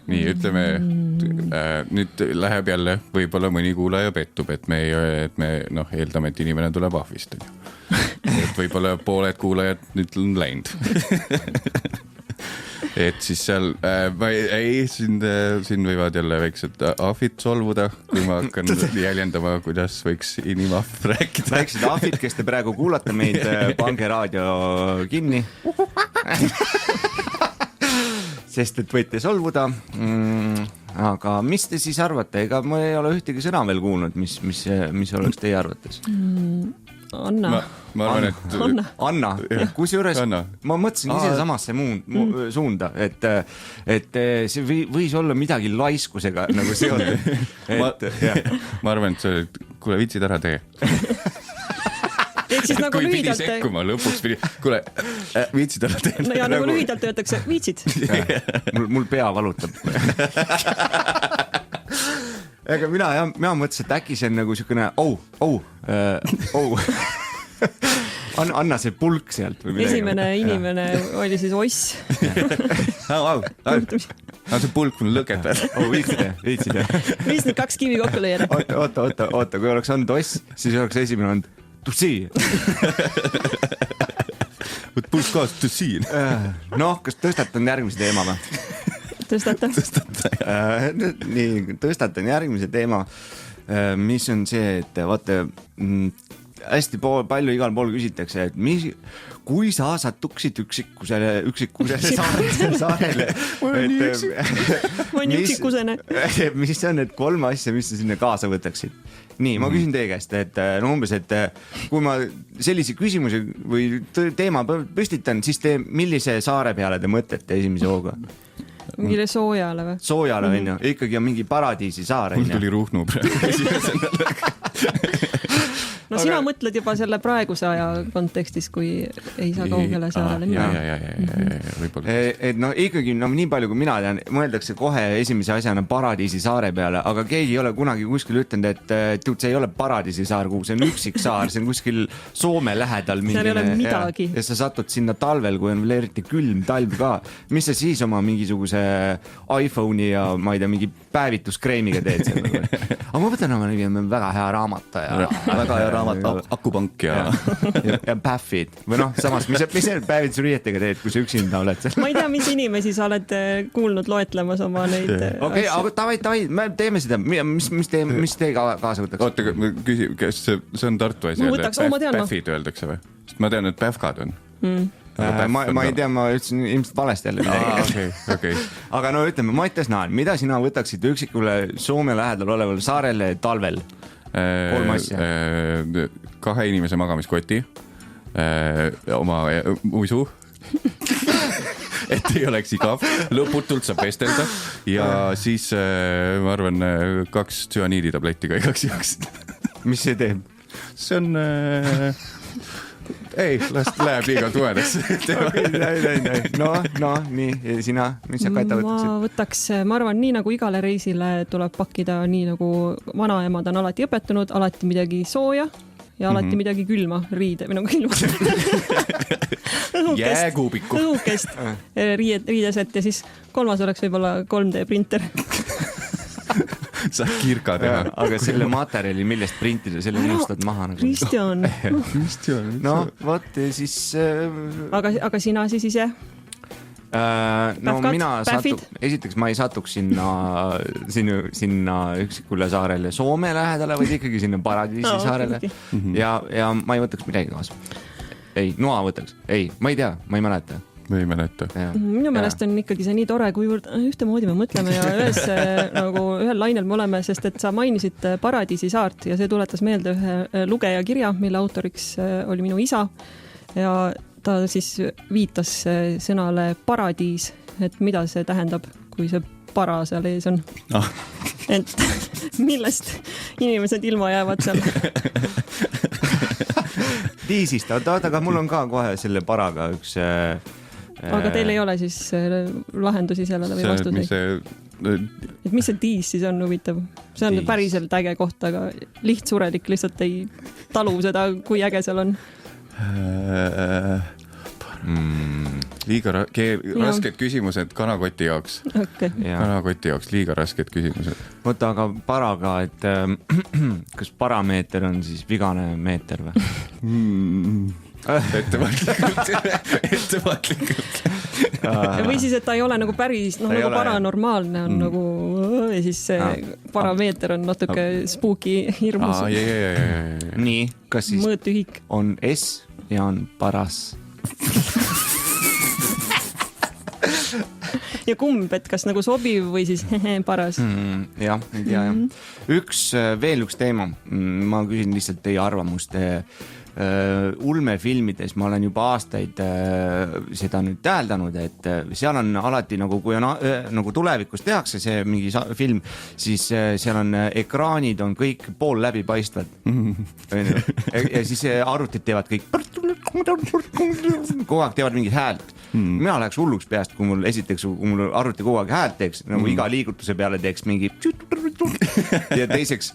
Nii, ütleme, nüüd läheb jälle, võib-olla mõni kuulaja pettub, et me eeldame, et inimene tuleb ahvist. Et võib-olla pooled kuulajad nüüd on läinud. Et siis seal, siin võivad jälle väiksed ahvid solvuda, kui ma hakkan jäljendama, kuidas võiks inimahv rääkida. Väiksed ahvid, kes te praegu kuulate meid, pange raadio kinni. Sest et võite solvuda. Aga mis te siis arvate? Ega ma ei ole ühtegi sõna veel kuulnud, mis oleks teie arvates? Anna. Ma arvan, et... Anna. Kusjuures ma mõtlesin ise samasse suunda, et see võis olla midagi laiskusega nagu seotud. Ma arvan, et see oli, kuule, vitsid ära tee. Ehk siis nagu kui lühidalt... pidi sekkuma, lõpuks pidi, kuule, viitsid ära tee. No ja nagu lühidalt öeldakse, viitsid. Mul pea valutab. Ega mina mõtlesin, et äkki see on nagu siukene anna see pulk sealt või midagi. Esimene inimene oli siis oss. See pulk on lõketab. Viitsid. Viis need 2 kivi kokku lõiada. Oota, kui oleks olnud oss, siis oleks esimene olnud tussi. Pulk kaas tussi. Noh, kas tõstatan järgmise teema või? Tõstata. Nii, tõstatan järgmise teema, mis on see, et vaata, hästi palju igal pool küsitakse, et kui sa satuksid üksikusele saarele, mis on need 3 asja, mis sa sinna kaasa võtaksid? Nii, ma küsin teie käest, et umbes, et kui ma sellise küsimuse või teema püstitan, siis millise saare peale te mõtlete esimese hooga? Mingile soojale või? Soojale, on ju. Ikkagi on mingi paradiisi saar. Mul tuli Ruhnu praegu. No sina mõtled juba selle praeguse aja kontekstis, kui ei saa kaugele saarele minna. Võib-olla. Et no ikkagi, nii palju kui mina tean, mõeldakse kohe esimese asjana paradiisi saare peale, aga keegi ei ole kunagi kuskil ütelnud, et see ei ole paradiisi saar, kuhu see on üksik saar, see on kuskil Soome lähedal. Seal ei ole midagi. Ja sa satud sinna talvel, kui on veel eriti külm talv ka. Mis sa siis oma mingisuguse iPhone'i ja ma ei tea, mingi päevituskreemiga teed seal? Aga ma võtan oma väga hea raamat ja väga hea raamat, akupank ja päffid. Või samas, mis sa päevitusriietega teed, kui sa üksinda oled seal? Ma ei tea, mis inimesi sa oled kuulnud loetlemas oma neid Okei, aga davai, me teeme seda. Mis te kaasa võtaks? Oota, küsi, kas see on Tartu asi? Päffid öeldakse või? Sest ma tean, et päfkad on. Ma ei tea, ma ütlesin ilmselt valesti jälle midagi. Okay. Aga no ütleme, Mattias Naan, mida sina võtaksid üksikule Soome lähedal olevale saarele talvel? 3 asja. 2 inimese magamiskoti, oma uisu, et ei oleks igav, lõputult saab pestelda ja siis ma arvan 2 tsüaniiditabletti ka igaks juhuks. Mis see teeb? See on... Ei, läheb liiga tuedasse. No, nii, sina, mis sa Kata võtaksid? Ma arvan, nii nagu igale reisile tuleb pakkida, nii nagu vanaemad on alati õpetunud, alati midagi sooja ja alati midagi külma, riide, või nagu külma. Jääkuubiku. Õhukest riideset ja siis 3. oleks võib-olla 3D printer. Saad kirka teha. Aga selle materjali, millest printida, selle unustad maha. Kristjan. No, vot, siis... Aga sina siis ise? No mina esiteks ma ei satuks sinna üksikule saarele Soome lähedale, vaid ikkagi sinna paradiisi saarele. Ja ma ei võtaks midagi kaasa. Ei, noa võtaks. Ei, ma ei tea, ma ei mäleta. Minu meelest on ikkagi see nii tore, kuivõrd ühtemoodi me mõtleme ja ühel lainel me oleme, sest et sa mainisid Paradiisi saart ja see tuletas meelde ühe lugeja kirja, mille autoriks oli minu isa ja ta siis viitas sõnale paradiis, et mida see tähendab, kui see para seal ees on. Et millest inimesed ilma jäävad seal. Diisist, aga mul on ka kohe selle paraga üks... Aga teil ei ole siis lahendusi sellele või vastuseid? et mis see tiis siis on huvitav? See on päriselt äge koht, aga lihtsurelik lihtsalt ei talu seda, kui äge seal on. Liiga rasked küsimused kanakoti jaoks. Okay. Kanakoti jaoks liiga rasked küsimused. Võta aga paraga, et kas parameeter on siis vigane meeter või? Ettevaatlikult. Või siis, et ta ei ole nagu päris, nagu paranormaalne on nagu, ja siis see parameeter on natuke spooky hirmus. Nii, kas siis mõõtühik on S ja on paras? Ja kumb, et kas nagu sobiv või siis paras? Jah, ei tea jah. Veel üks teema. Ma küsin lihtsalt teie arvamust. Ulmefilmides ma olen juba aastaid seda nüüd täheldanud, et seal on alati nagu, kui on nagu tulevikus tehakse see mingi film, siis seal on ekraanid on kõik pool läbipaistvad. Ja siis arvutid teevad kõik kogu aeg teevad mingid häält. Mina läheks hulluks peast, kui mul arvuti kogu aeg häält teeks, nagu iga liigutuse peale teeks mingi ja teiseks,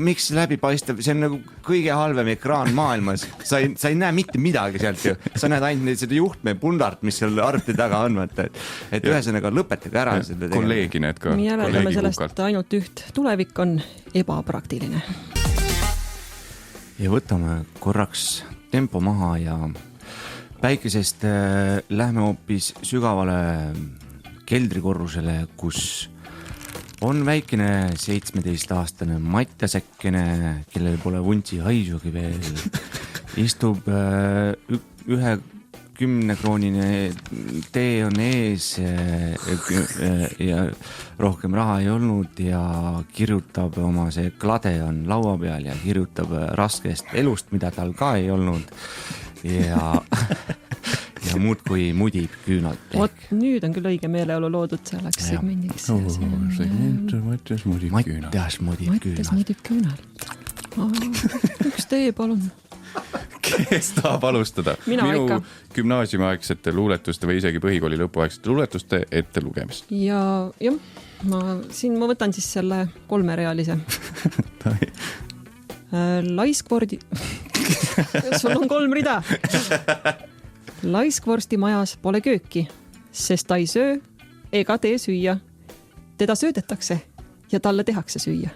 miks läbipaistev, see on nagu kõige halvem ekraan maailmas, sa ei näe mitte midagi sealt ju, sa näed ainult seda juhtme pundart, mis seal arvuti taga on, et ühesõnaga lõpetage ära seda tegema. Kolleegi need ka. Me järeldame sellest ainult üht, tulevik on ebapraktiline. Ja võtame korraks tempo maha ja päikesest lähme hoopis sügavale keldrikorrusele, kus on väikene 17-aastane Matjasekkene, kellel pole vuntsi haisugi veel, istub 10-kroonine tee on ees ja rohkem raha ei olnud ja kirjutab see klade on laua peal ja kirjutab raskest elust, mida tal ka ei olnud ja muudkui mudib küünalt. Nüüd on küll õige meeleolu loodud selleks segmendiks. Mattias mudib küünalt. Mattias mudib küünalt. Üks tee, palun. Kes tahab alustada? Minu gümnaasiumiaegsete luuletuste või isegi põhikooli lõpuaegsete luuletuste ette lugemist. Ja ma võtan siis selle 3-realise. Laiskvordi... Sul on 3 rida. Laiskvorsti majas pole kööki, sest ta ei söö ega tee süüa. Teda söödetakse ja talle tehakse süüa.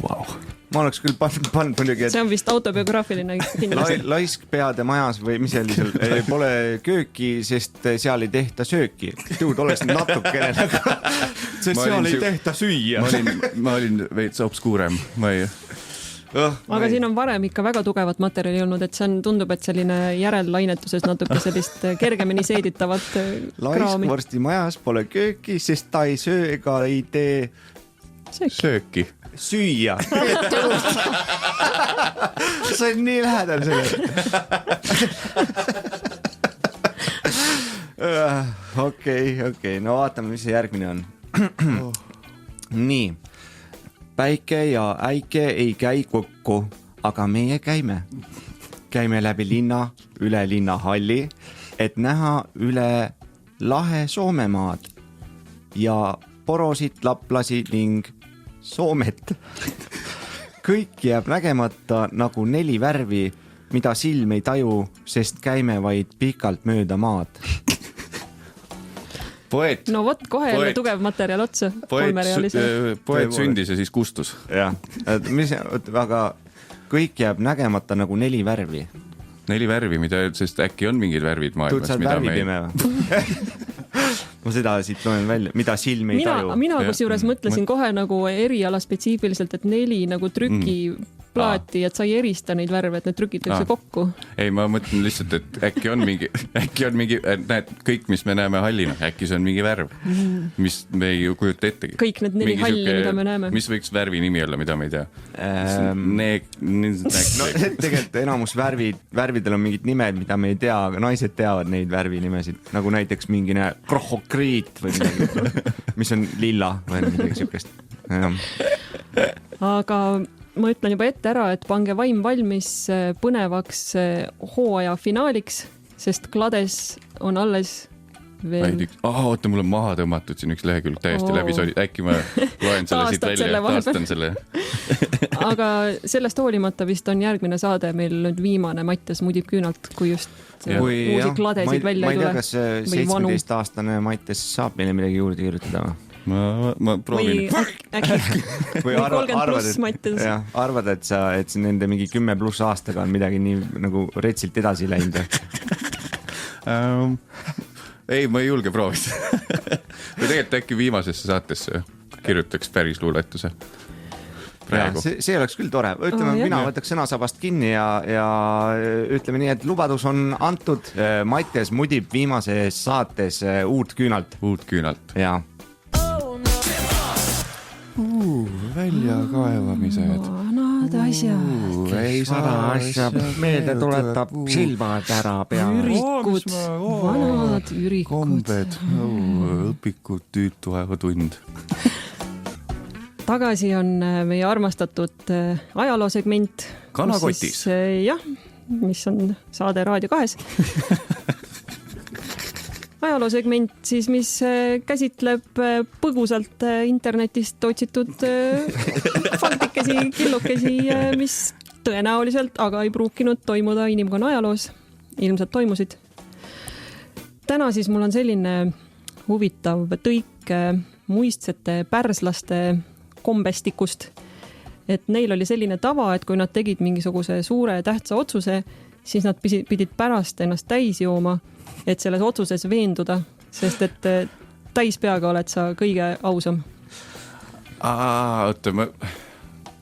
Wow. Ma oleks küll pannud muidugi, et... See on vist autobiograafiline. Laiskpeade majas või mis seal pole kööki, sest seal ei tehta sööki. Tuud oleks natukene nagu... Sest seal ei tehta süüa. Ma olin veits obskuurem. Aga siin on varem ikka väga tugevat materjali olnud, et see tundub, et selline järellainetuses natuke sellist kergemini seeditavat kraami. Laiskvorsti majas pole kööki, sest ta ei söö ega ei tee sööki. Süüa. See on nii lähedal selle. Okei. No vaatame, mis see järgmine on. Nii. Päike ja äike ei käi kokku, aga meie käime. Käime läbi linna, üle linnahalli, et näha üle lahe Soomemaad ja porosid, laplasi ning Soomet. Kõik jääb nägemata nagu 4 värvi, mida silm ei taju, sest käime vaid pikalt mööda maad. Poet. No vot, kohe jälle tugev materjal otsa. Poet sündis ja siis kustus. Jah, aga kõik jääb nägemata nagu 4 värvi. 4 värvi, sest äkki on mingid värvid maailmas. Tuud saad värvipime või? Ma seda siit loen välja, mida silm ei taju. Mina kusjuures mõtlesin kohe nagu eriala spetsiifiliselt, et 4 nagu trükiplaati, et sa ei erista neid värve, et need trükitakse kokku. Ei, ma mõtlen lihtsalt, et äkki on mingi, näed, kõik, mis me näeme hallina, äkki see on mingi värv, mis me ei kujuta ettegi. Kõik need 4 halli, mida me näeme. Mis võiks värvi nimi olla, mida me ei tea? Tegelikult enamus värvidel on mingid nimed, mida me ei tea, aga naised teavad neid värvinimesid, nagu näiteks mingine krohokriit või midagi, mis on lilla või midagi siukest. Aga ma ütlen juba ette ära, et pange vaim valmis põnevaks hooaja finaaliks, sest klades on alles oota, mul on maha tõmmatud siin üks lehekülg täiesti läbi, äkki ma loen selle siit välja, taastan selle. Aga sellest hoolimata vist on järgmine saade meil nüüd viimane Mattias mudib küünalt, kui just uusi kladesid välja ei tule. Ma ei tea, kas 17-aastane Mattias saab meile midagi juurde kirjutada. Ma proovin. Või 30+ Mattias. Arvad, et nende mingi 10+ aastaga on midagi nii nagu retsilt edasi läinud. Ei, ma ei julge proovida. Või tegelikult äkki viimasesse saatesse kirjutaks päris luuletuse. See oleks küll tore. Ütleme, mina võtaks sõnasabast kinni ja ütleme nii, et lubadus on antud. Mattias mudib viimases saates uut küünalt. Uut küünalt. Jaa. Väljakaevamised. Vanad asjad. Asja meelde tuletab silmad ära pea. Ürikud. Vanad ürikud. Kombed. Õpikud, tüütu aevatund. Tagasi on meie armastatud ajaloosegment. Kanakotis. Jah, mis on saade Raadio 2. Ajaloosegment siis, mis käsitleb põgusalt internetist otsitud faktikesi, killukesi, mis tõenäoliselt, aga ei pruukinud toimuda inimkonna ajaloos. Ilmselt toimusid. Täna siis mul on selline huvitav tõik muistsete pärslaste kombestikust, et neil oli selline tava, et kui nad tegid mingisuguse suure tähtsa otsuse, siis nad pidid pärast ennast täis jooma, et selles otsuses veenduda, sest et täis peaga oled sa kõige ausam. Oota,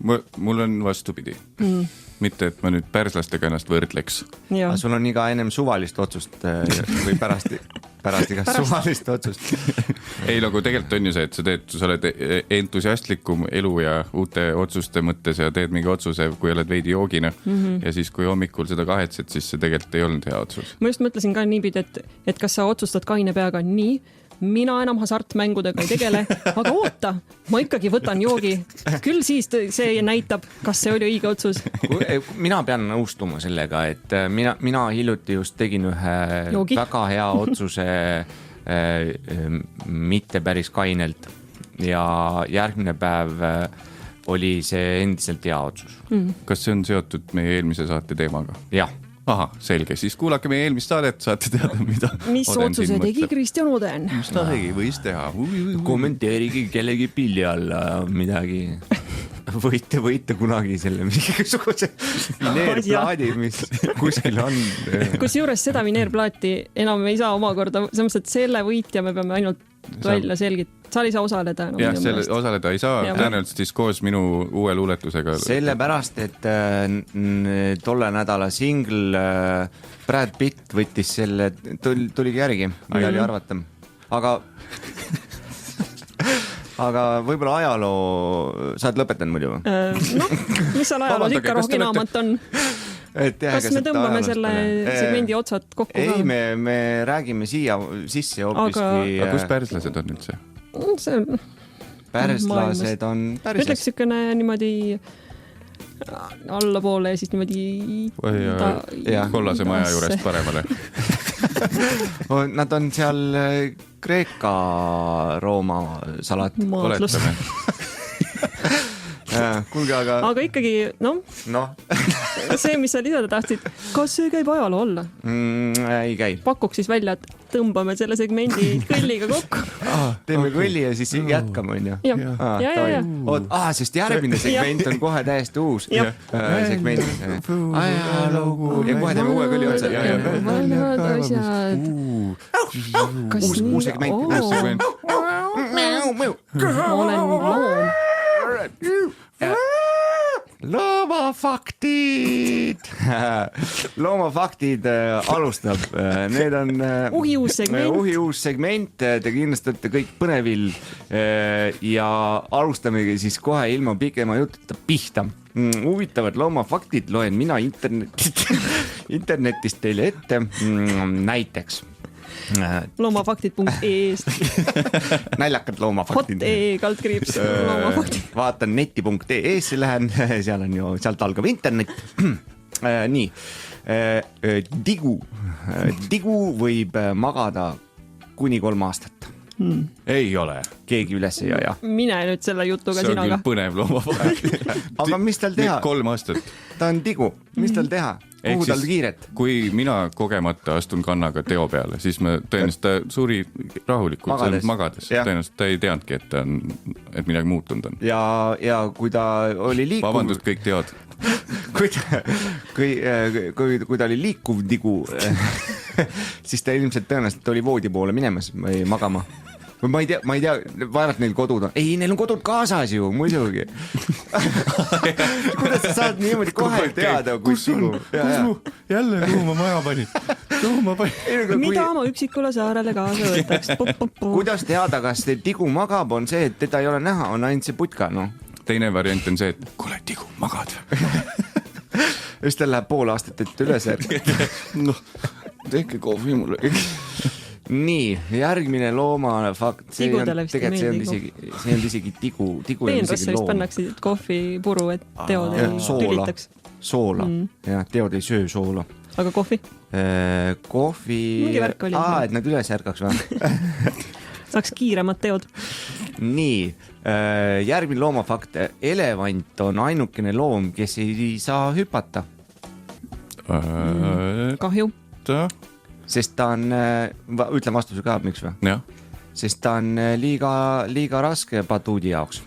mul on vastupidi. Mitte, et ma nüüd pärslastega ennast võrdleks. Aga sul on iga ennem suvalist otsust või pärast igast suvalist otsust. Ei, nagu tegelikult on ju see, et sa oled entusiastlikum elu ja uute otsuste mõttes ja teed mingi otsuse, kui oled veidi joogina. Ja siis, kui hommikul seda kahetsed, siis see tegelikult ei olnud hea otsus. Ma just mõtlesin ka niipidi, et kas sa otsustad kaine peaga nii, mina enam hasartmängudega ei tegele, aga oota, ma ikkagi võtan joogi. Küll siis see näitab, kas see oli õige otsus. Mina pean nõustuma sellega, et mina hiljuti just tegin ühe joogi. Väga hea otsuse mitte päris kainelt ja järgmine päev oli see endiselt hea otsus. Kas see on seotud meie eelmise saate teemaga? Jah. Aha, selge. Siis kuulake meie eelmist saadet, saate teada, mida mis otsuse tegi Kristjan Oden? Mis ta tegi, võis teha? Kommenteerigi kellegi pilli alla midagi. Võite kunagi selle mingisuguse vineerplaadi, mis kuskil on. Kusjuures seda vineerplaati enam ei saa omakorda, selles mõttes, et selle võitja me peame ainult välja selgitama. Sa ei saa osaleda. Jah, osaleda ei saa. Tõenäoliselt siis koos minu uue luuletusega. Sellepärast, et tolle nädala single Brad Pitt võttis selle, tuligi järgi, mida oli arvata. Aga võib-olla ajaloo, sa oled lõpetanud muidu? Mis on ajaloos ikka rohkinaamat on? Kas me tõmbame selle segmendi otsad kokku? Ei, me räägime siia sisse hoopiski. Aga kus pärslased on üldse? Pärslased on pärslased. Ütleks sükene niimoodi allapoole ja siis niimoodi kollase maja juurest paremale. Nad on seal Kreeka-Rooma salat. Oletame. Kuulge, aga ikkagi, see, mis sa lisada tahtsid, kas see käib ajaloo alla? Ei käi. Pakuks siis välja, et tõmbame selle segmendi kõlliga kokku. Teeme kõlli ja siis jätkame, on ju? Ja. Sest järgmine segment on kohe täiesti uus segment. Ajalugu. Ja kohe teeme uue kõlli otsa. Vanad asjad. Uus segment. Ma olen loom. Loomafaktid alustab. Need on uhiuus segment. Te kindlasti olete kõik põnevil ja alustamegi siis kohe ilma pikema jututa pihta. Huvitavad loomafaktid loen mina internetist teile ette. Näiteks loomafaktid.ee-st naljakad loomafaktid. Hot.ee kaldkriips loomafaktid. Vaatan neti.ee-sse lähen, seal on ju, sealt algab internet. Nii, Digu võib magada kuni 3 aastat. Ei ole. Keegi üles ei aja. Mine nüüd selle jutuga see on sinaga. küll põnev loomafakt. Aga mis tal teha? 3 aastat. Ta on tigu, mis tal teha? Kuhu tal kiiret? Kui mina kogemata astun kannaga teo peale, siis me tõenäoliselt ta suri rahulikult magades. Tõenäoliselt ta ei teadnudki, et midagi muutunud on. Ja kui ta oli liikuv... Vabandust, kõik teod. Kui ta oli liikuv tigu, siis ta ilmselt tõenäoliselt oli voodi poole minemas või magama. Ma ei tea, vaevalt neil kodud on. Ei, neil on kodud kaasas ju, muidugi. Kuidas sa saad niimoodi kohe teada? Kus mu? Jälle, kuhu ma maja panin? Mida ma üksikule saarele kaasa võtaks? Kuidas teada, kas tigu magab, on see, et teda ei ole näha, on ainult see putka, noh. Teine variant on see, et kuule, tigu, magad. Just tal läheb pool aastat, et üles noh, tehke kohvi mulle. Nii, järgmine loomafakt. Tigudele vist ei meeldi. See on isegi tigu. Peenrasse vist pannaksid kohvipuru, et teod ei tülitaks. Soola. Ja, teod ei söö soola. Aga kohvi? Kohvi... Mingi värk oli. Et nad üles ärkaks või? Saaks kiiremad teod. Nii, järgmine loomafakt. Elevant on ainukene loom, kes ei saa hüpata. Kahju. Sest ta on, ütlen vastuse ka, miks või? Jah. Sest ta on liiga raske batuudi jaoks.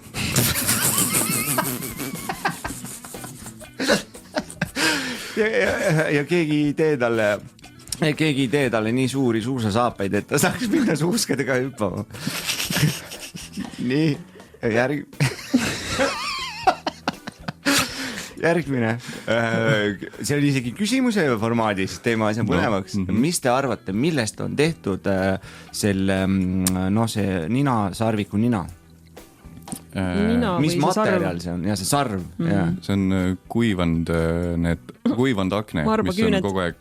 ja keegi ei tee talle nii suuri suusasaapaid, et ta saaks minna suuskadega hüppama. Nii, järgmine. See oli isegi küsimuse formaadis, teema asja põnevaks. Mis te arvate, millest on tehtud selle, see ninasarviku nina? Mis materjal see on? Ja see sarv. See on kuivand akne, mis on kogu aeg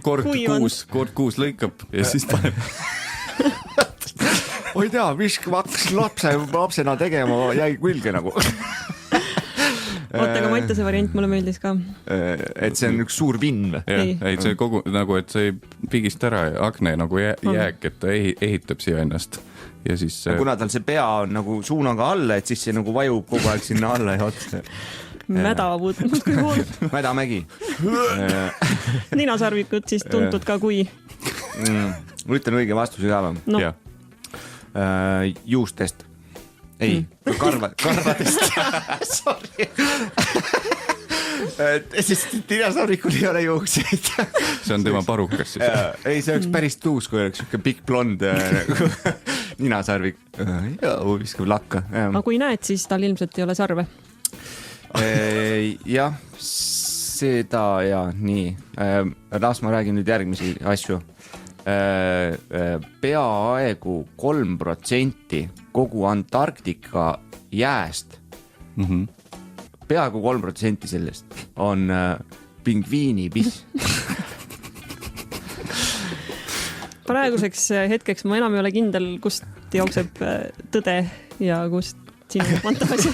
kord kuus lõikab ja siis paneb ma ei tea, mis hakkas lapsena tegema, jäi külge nagu. Oota, aga Mattiase variant mulle meeldis ka. Et see on üks suur vinn või? Ei, see kogu, nagu, et see ei pigist ära akne nagu jääk, et ta ehitab siia ennast. Ja siis... Kuna tal see pea on nagu suunaga alla, et siis see nagu vajub kogu aeg sinna alla ja otsa. Mädavud. Mädamägi. Ninasarvikud siis tuntud ka kui... Ütlen õige vastuse ka või? No. Juustest. Ei, karvadest. Sorry. Sest ninasarvikul ei ole juukseid. See on tema parukas siis. Ei, see oleks päris tuus, kui oleks üks pikk blond ninasarvik. Viskab lakka. Aga kui näed, siis tal ilmselt ei ole sarve. Jah, seda ja nii. Las ma räägin nüüd järgmisi asju. Peaaegu 3% kogu Antarktika jääst, peaaegu 3% sellest on pingviini piss. Praeguseks hetkeks ma enam ei ole kindel, kust jookseb tõde ja kust sinu fantaasia.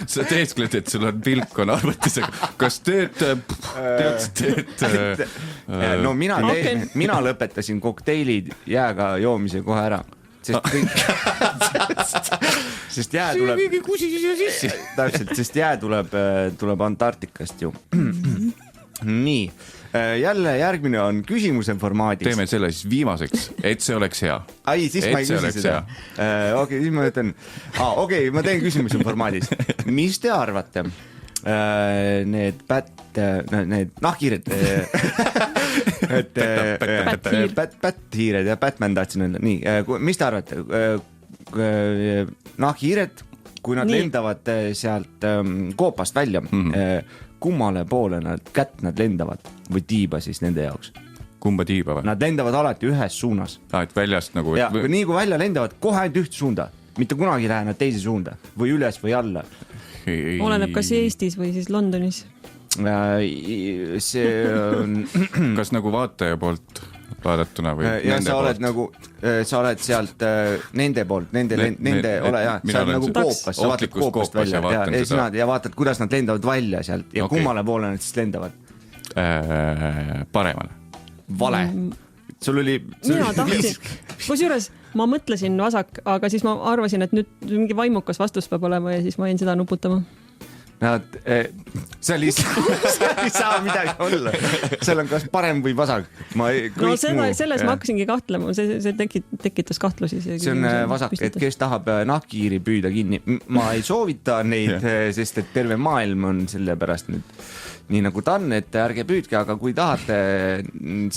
Sa teeskled, et sul on pilk on arvutisega. Kas töötab? No mina lõpetasin kokteilid jääga joomise kohe ära. Sest jää tuleb... Täpselt, sest jää tuleb Antarktikast ju. Nii, jälle järgmine on küsimuse formaadis. Teeme selle siis viimaseks, et see oleks hea. Ai, siis ma ei küsi seda. Okei, siis ma ütlen... Okei, ma teen küsimuse formaadis. Mis te arvate? Need nahkhiired pätthiired ja Batman tahtsin öelda. Nii, mis te arvate? Nahkhiired, kui nad lendavad sealt koopast välja, kummale poole kätt nad lendavad või tiiba siis nende jaoks? Kumba tiiba või? Nad lendavad alati ühes suunas. Et väljast nagu... Ja, nii kui välja lendavad, kohe ainult üht suunda. Mitte kunagi ei lähe nad teise suunda või üles või alla. Oleneb kas Eestis või siis Londonis. See on... Kas nagu vaataja poolt vaadatuna või ja nende poolt? Sa oled sealt nende poolt, nende ole ja sa oled nagu koopas, sa vaatad koopast välja ja vaatad, kuidas nad lendavad välja sealt ja kummale poole nad siis lendavad? Paremale. vale. Sul oli... Mina tahtsin, kusjuures ma mõtlesin vasak, aga siis ma arvasin, et nüüd mingi vaimukas vastus peab olema ja siis ma jäin seda nuputama. Seal ei saa midagi olla. Seal on kas parem või vasak. Selles ma hakkasingi kahtlema, see tekitas kahtlusi. See on vasak, et kes tahab nahkhiiri püüda kinni. Ma ei soovita neid, sest et terve maailm on selle pärast nüüd nii nagu ta on, et ärge püüdke, aga kui tahate,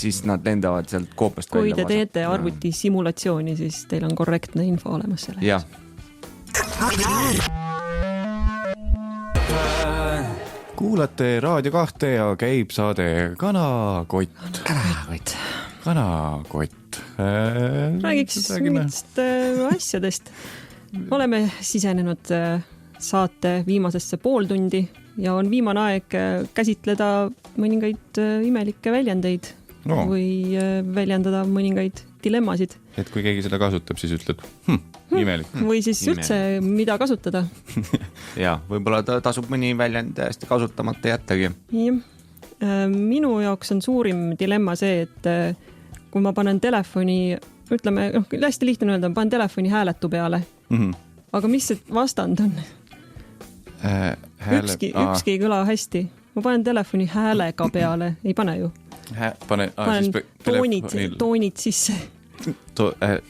siis nad lendavad sealt koopast välja. Kui te teete arvuti simulatsiooni, siis teil on korrektne info olemas selle. Jah. Kuulate Raadio 2 ja käib saade Kanakott. Räägiks mingitest asjadest. Oleme sisenenud saate viimasesse pool tundi ja on viimane aeg käsitleda mõningaid imelikke väljendeid või väljendada mõningaid dilemmasid. Et kui keegi seda kasutab, siis ütled imelik. Või siis üldse, mida kasutada. Ja, võib-olla tasub mõni väljend täiesti kasutamata jättagi. Minu jaoks on suurim dilemma see, et kui ma panen telefoni, ütleme, hästi lihtne öelda, ma panen telefoni hääletu peale. Aga mis see vastand on? Ükski ei kõla hästi. Ma panen telefoni häälega peale, ei pane ju. Panen toonid sisse.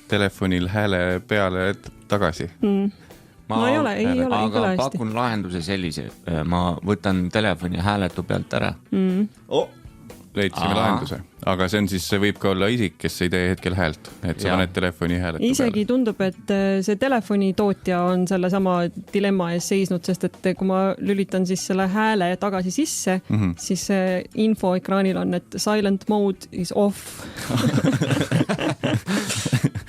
Telefonil hääle peale tagasi. Ei ole aga kõla hästi. Pakun lahenduse sellise. Ma võtan telefoni hääletu pealt ära. Leidsime lahenduse. Aga see võib ka olla isik, kes ei tee hetkel häält. Et sa paned telefoni hääletu peale. Isegi tundub, et see telefoni tootja on selle sama dilemma ees seisnud, sest et kui ma lülitan siis selle hääle tagasi sisse, siis info ekraanil on, et silent mode is off.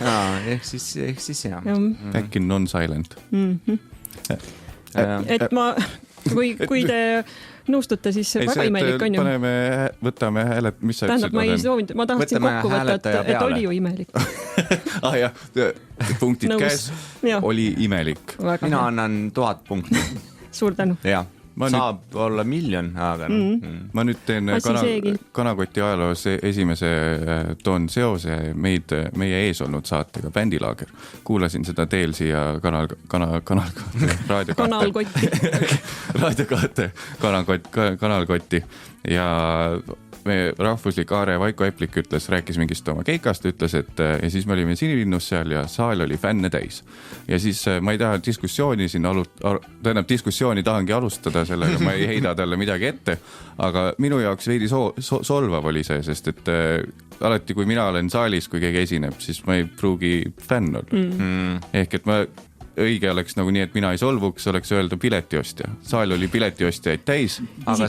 Ehk siis jah. Äkki non-silent. Et ma, kui te nõustute, siis väga imelik on ju. Võtame häälet, mis sa ütlesid? Ma ei soovinud, ma tahtsin kokku võtta, et oli ju imelik. Jah, punktid käes, oli imelik. Mina annan 1000 punkti. Suur tänu. Jah. Saab olla 1,000,000, aga ma nüüd teen Kanakoti ajaloos esimese toon seose meie ees olnud saatega Bändilaager. Kuulasin seda teel siia Kanalkotti ja meie rahvuslik Aare Vaiko Eplik rääkis mingist oma keikast, ütles, et ja siis me olime Sinilinnus seal ja saal oli fänne täis. Ja siis ma ei taha diskussiooni diskussiooni tahangi alustada sellega, ma ei heida talle midagi ette, aga minu jaoks veidi solvav oli see, sest et alati, kui mina olen saalis, kui keegi esineb, siis ma ei pruugi fänn olla. Ehk et õige oleks nagu nii, et mina ei solvuks, oleks öelda piletiostja. Saal oli piletiostjaid täis. Aga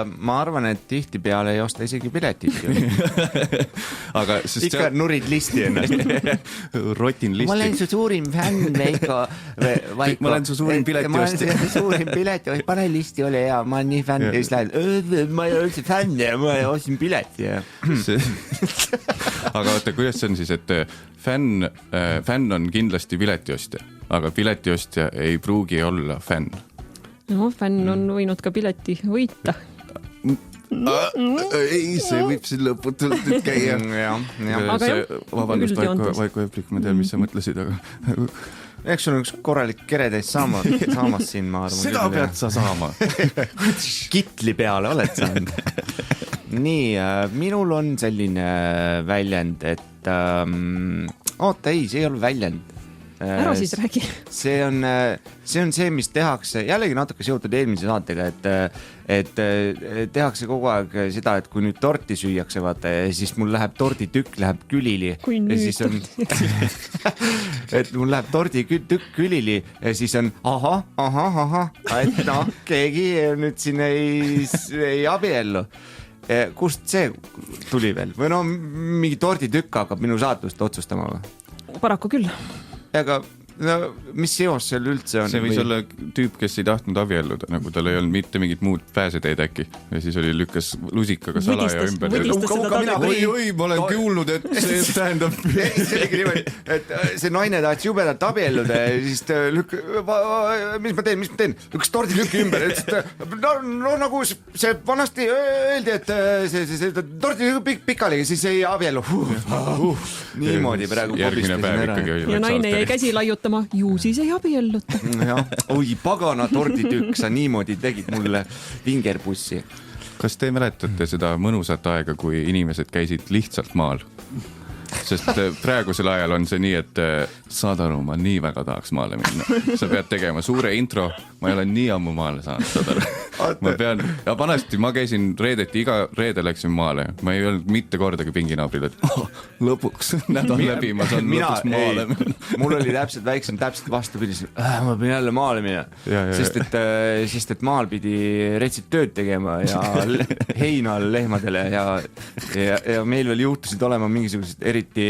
ma arvan, et tihti peale ei osta isegi piletit. Ikka nurid listi ennast. Rotin listi. Ma olen su suurim fänn, Veiko. Ma olen su suurim piletiostja. Ma olen su suurim piletiostja. Pane listi, ole hea, ma olen nii fänn. Ja siis lähed, ma ei ole üldse fänn ja ma ostsin pileti. Aga vaata, kuidas see on siis, et fänn on kindlasti piletiostja. Aga piletiostja ei pruugi olla fänn. No, fänn on võinud ka pileti võita. Ei, see võib siin lõputult nüüd käia. Vabandust, Vaiko Eplik, ma tean, mis sa mõtlesid, aga... Eks sul on üks korralik keretäis saamas siin, ma arvan. Seda pead sa saama. Kitli peale oled saanud. Nii, minul on selline väljend, et... Oota, ei, see ei ole väljend. Ära siis räägi. See on see, mis tehakse, jällegi natuke seotud eelmise saatega, et tehakse kogu aeg seda, et kui nüüd torti süüakse, vaata, siis mul läheb torditükk läheb külili. Kui nüüd et mul läheb torditükk külili ja siis on et noh, keegi nüüd siin ei abiellu. Kust see tuli veel? Või no mingi torditükk hakkab minu saatust otsustama või? Paraku küll. Aga no mis seos seal üldse on? See võis olla tüüp, kes ei tahtnud abielluda, nagu tal ei olnud mitte mingit muud pääseteed äkki. Ja siis oli lükkas lusikaga salaja ümber. Oi, ma olen kuulnud, et see tähendab... See oligi niimoodi, et see naine tahtis jubedalt abielluda ja siis mis ma teen? Lükkas tordi lükki ümber. No nagu see vanasti öeldi, et see tordi pikali ja siis ei abiellu. Niimoodi praegu järgmine päev ikkagi. Ja naine jäi käsi laiutama, ju siis ei abielluta. Oi, pagana torditükk, sa niimoodi tegid mulle vingerpussi. Kas te mäletate seda mõnusat aega, kui inimesed käisid lihtsalt maal? Sest praegusel ajal on see nii, et saad aru, ma nii väga tahaks maale minna. Sa pead tegema suure intro, ma ei ole nii ammu maale saanud, saad aru. Ja vanasti ma käisin reedeti, iga reede läksin maale. Ma ei olnud mitte kordagi pinginaabrile, et lõpuks nädal läbi, ma saan lõpuks maale. Mul oli väiksem täpselt vastupidi, ma pean jälle maale minna. Sest et maal pidi retsid tööd tegema ja heinal lehmadele ja meil veel juhtusid olema mingisugused eriti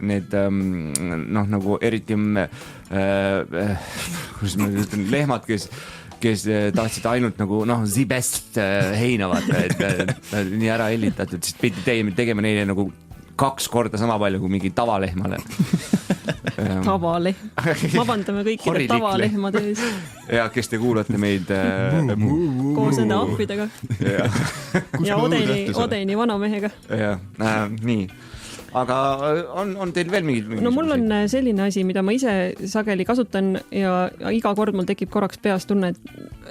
need nagu eriti kuidas ma ütlen, lehmad, kes tahtsid ainult nagu the best heina vaata, et nii ära hellitatud, siis pidi tegema neile nagu 2 korda sama palju kui mingi tavalehmale. Tavalehm. Vabandame kõikide tavalehmade ees. Ja kes te kuulate meid koos nende ahvidega. Ja Odeni vanamehega. Ja, nii. Aga on teil veel mingid? No mul on selline asi, mida ma ise sageli kasutan ja iga kord mul tekib korraks peas tunne,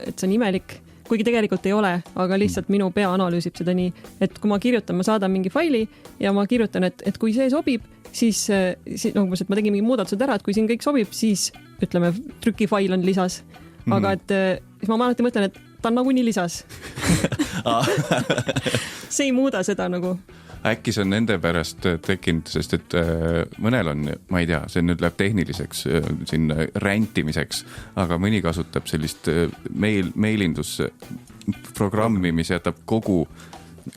et see on imelik, kuigi tegelikult ei ole, aga lihtsalt minu pea analüüsib seda nii, et kui ma kirjutan, ma saadan mingi faili ja ma kirjutan, et kui see sobib, siis nagu ma tegin mingi muudatused ära, et kui siin kõik sobib, siis ütleme, trükifail on lisas. Aga et siis ma alati mõtlen, et ta on nagunii lisas. See ei muuda seda nagu. Äkki see on nende pärast tekkinud, sest et mõnel on, ma ei tea, see nüüd läheb tehniliseks siin räntimiseks, aga mõni kasutab sellist mailindusprogrammi, mis jätab kogu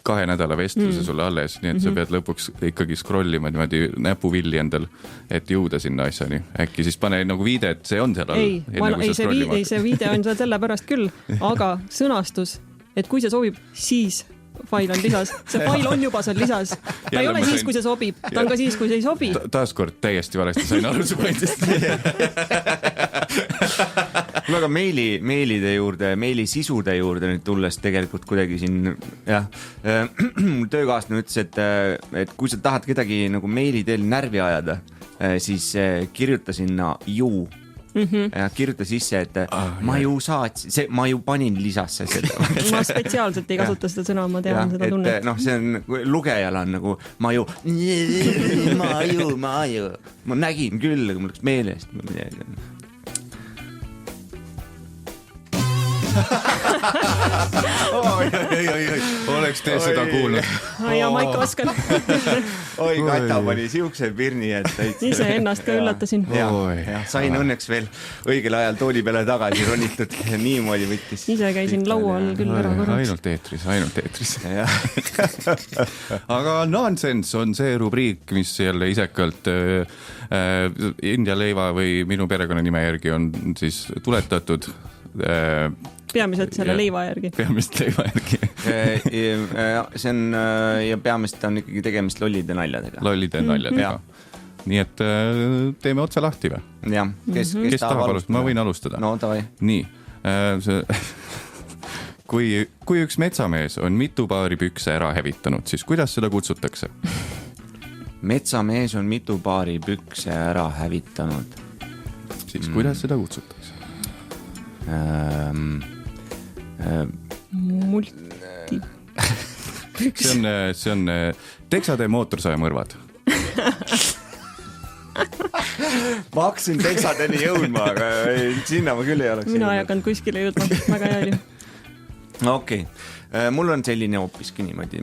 2 nädala vestluse sulle alles, nii et sa pead lõpuks ikkagi scrollima niimoodi näpuvilli endal, et jõuda sinna asjani. Äkki siis pane nagu viide, et see on seal all. See viide on seal selle pärast küll, aga sõnastus, et kui see sobib, siis fail on lisas. See fail on juba seal lisas. Ta ei ole siis, kui see sobib. Ta on ka siis, kui see ei sobi. Taaskord täiesti valesti sain aru su pointist. Mul aga meilide juurde, meili sisude juurde nüüd tulles tegelikult kuidagi siin, jah, mul töökaaslane ütles, et kui sa tahad kedagi nagu meili teel närvi ajada, siis kirjuta sinna ju. Ja kirjuta sisse, et ma ju saatsin, ma ju panin lisasse seda. Ma spetsiaalselt ei kasuta seda sõna, ma tean seda tunnet. No see on, lugejal on nagu ma ju, ma nägin küll, aga mul läks meelest. Oleks te seda kuulnud. Ja ma ikka oskan. Oi, Kata pani siukse pirni, et ise ennast ka üllatasin. Sain õnneks veel õigel ajal tooli peale tagasi ronitud. Niimoodi võttis. Ise käisin laua all küll ära korraks. Ainult eetris. Aga Nonsense on see rubriik, mis jälle isekalt India leiva või minu perekonnanime järgi on siis tuletatud peamiselt selle leiva järgi. Peamiselt leiva järgi. See on, ja peamiselt on ikkagi tegemist lollide naljadega. Lollide naljadega. Nii et teeme otse lahti või? Jah. Kes tahab alustada? Ma võin alustada. No, davai. Nii. Kui üks metsamees on mitu paari pükse ära hävitanud, siis kuidas seda kutsutakse? Metsamees on mitu paari pükse ära hävitanud. Siis kuidas seda kutsutakse? Multi see on Teksade mootorsaja mõrvad. Ma hakkasin Teksadeni jõudma, aga sinna ma küll ei oleks. Mina ei hakanud kuskile jõudma, väga hea oli. Okei, mul on selline hoopiski niimoodi.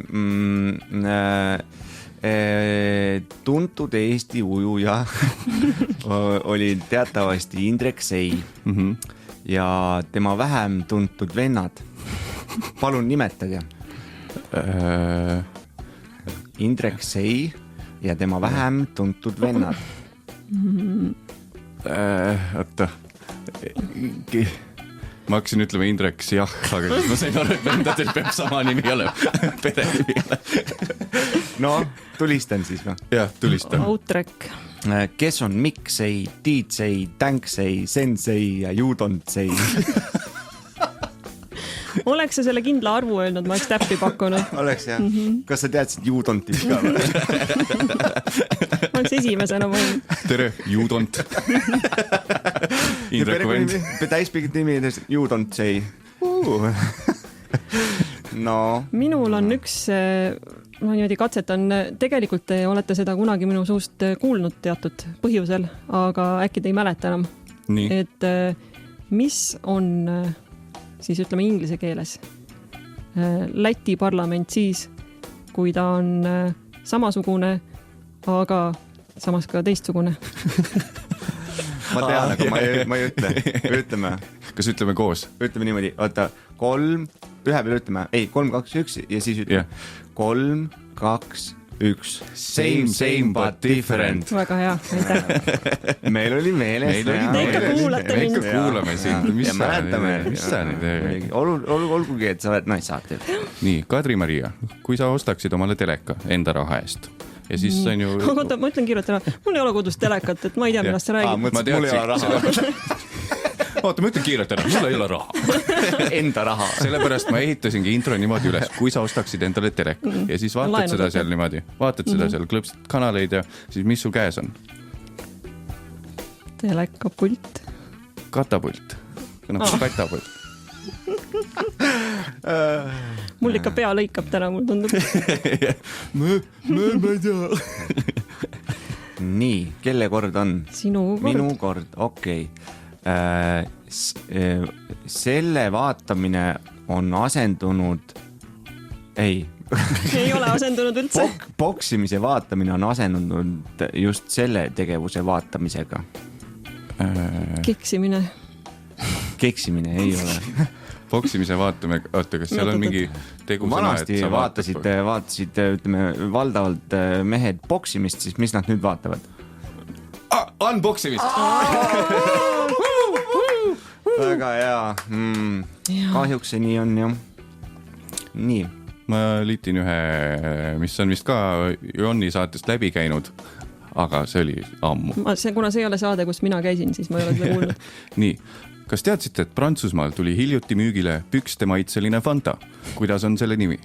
Tuntud Eesti ujuja oli teatavasti Indrek Sei ja tema vähem tuntud vennad. Palun nimetage. Indrek Sei ja tema vähem tuntud vennad. Oota. Ma hakkasin ütlema Indrek jah, aga siis ma sain aru, et vendadel peab sama nimi olema. Pere nimi olema. No, tulistan siis või? Jah, tulistan. Outrek. Kes on Miksei, Tiitsei, Tänksei, Sensei ja You Don't Say? Oleks sa selle kindla arvu öelnud, ma oleks täppi pakkunud. Oleks jah. Kas sa teadsid You Don'tit ka või? Ma oleks esimesena mõelnud. Tere, You Don't. Indreku vend. Täispikid nimi You Don't Say. No. Minul on üks, ma niimoodi katsetan, tegelikult te olete seda kunagi minu suust kuulnud teatud põhjusel, aga äkki te ei mäleta enam. Nii. Et mis on siis ütleme inglise keeles Läti parlament siis, kui ta on samasugune, aga samas ka teistsugune. Ma tean, aga ma ei ütle. Ütleme. Kas ütleme koos? Ütleme niimoodi, oota, 3, ühe peale ütleme, 3, 2, 1 ja siis ütleme 3, 2, 1. Same but different. Väga hea, aitäh. Meil oli meeles. Te ikka kuulate mind. Me ikka kuulame sind. Mis sa nüüd? Olgugi, et sa oled naissaatel. Nii, Kadri-Maria, kui sa ostaksid omale teleka enda raha eest ja siis on ju... Oota, ma ütlen kiirelt ära. Mul ei ole kodus telekat, et ma ei tea, millest sa räägid. Mul ei ole raha. Oota, ma ütlen kiirelt ära, mul ei ole raha. Enda raha. Sellepärast ma ehitasingi intro niimoodi üles, kui sa ostaksid endale teleka ja siis vaatad seda seal niimoodi, vaatad seda seal, klõpsad kanaleid ja siis mis su käes on? Telekapult. Katapult. Katapult. Mul ikka pea lõikab täna, mul tundub. Ma ei tea. Nii, kelle kord on? Sinu kord. Minu kord, okei. Selle vaatamine on asendunud... Ei ole asendunud üldse. Boksimise vaatamine on asendunud just selle tegevuse vaatamisega. Keksimine. Keksimine ei ole. Boksimise vaatame, oota, kas seal on mingi tegusõna, vanasti vaatasid, ütleme, valdavalt mehed boksimist, siis mis nad nüüd vaatavad? Unboximist! Väga hea. Kahjuks see nii on, jah. Nii. Ma liitin ühe, mis on vist ka Jonni saatest läbi käinud, aga see oli ammu. Kuna see ei ole saade, kus mina käisin, siis ma ei ole seda kuulnud. Nii, kas teadsite, et Prantsusmaal tuli hiljuti müügile pükste maitseline Fanta? Kuidas on selle nimi?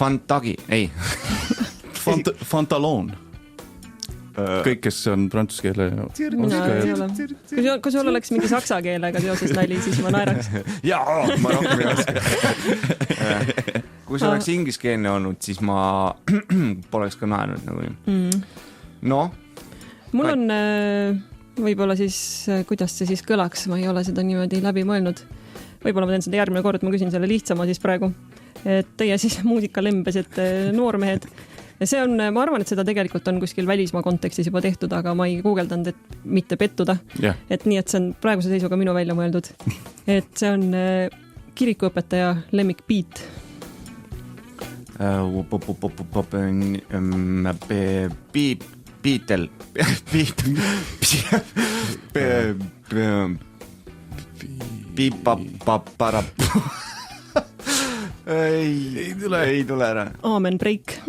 Fantagi, ei. Fantaloon. Kõik, kes on prantsuse keele kui sul oleks mingi saksa keelega seoses nali, siis ma naeraks. Jaa, ma rohkem ei oska. Kui see oleks ingliskeelne olnud, siis ma poleks ka naernud nagu. No. Mul on võib-olla siis, kuidas see siis kõlaks, ma ei ole seda niimoodi läbi mõelnud. Võib-olla ma teen seda järgmine kord, ma küsin selle lihtsama siis praegu. Et teie siis muusikalembes, et noormehed. Ja see on, ma arvan, et seda tegelikult on kuskil välismaa kontekstis juba tehtud, aga ma ei guugeldanud, et mitte pettuda. Yeah. Et nii, et see on praeguse seisuga minu välja mõeldud. Et see on kirikuõpetaja lemmik Beat. Beatle. Ei tule ära. Aamen break.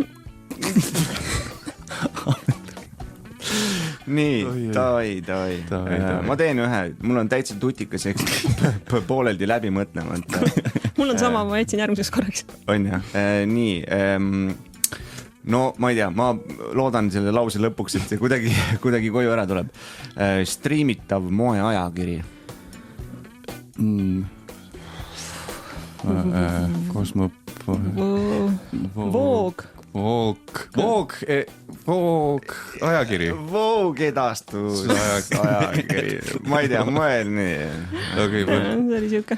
Nii, davai. Ma teen ühe, mul on täitsa tutikas, eks pooleldi läbi mõtlema. Mul on sama, ma jätsin järgmiseks korraks. On jah, nii. No ma ei tea, ma loodan selle lause lõpuks, et see kuidagi koju ära tuleb. Streamitav moeajakiri. Voog ajakiri. Voog edastus ajakiri. Ma ei tea, mõel nii. Okay, see oli siuke.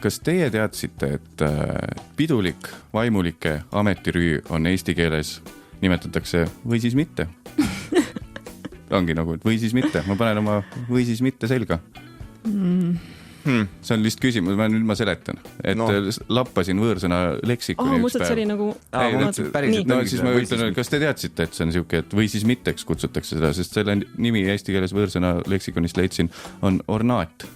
Kas teie teadsite, et pidulik vaimulike ametirüü on eesti keeles nimetatakse või siis mitte? Ongi nagu, et või siis mitte. Ma panen oma või siis mitte selga. see on lihtsalt küsimus, nüüd ma seletan, et lappasin võõrsõna leksikoni üks mõtled, see oli nagu... siis ma ütlen, kas te teadsite, et see on siuke, et või siis mitteks kutsutakse seda, sest selle nimi eesti keeles võõrsõna leksikonist leidsin, on ornaat.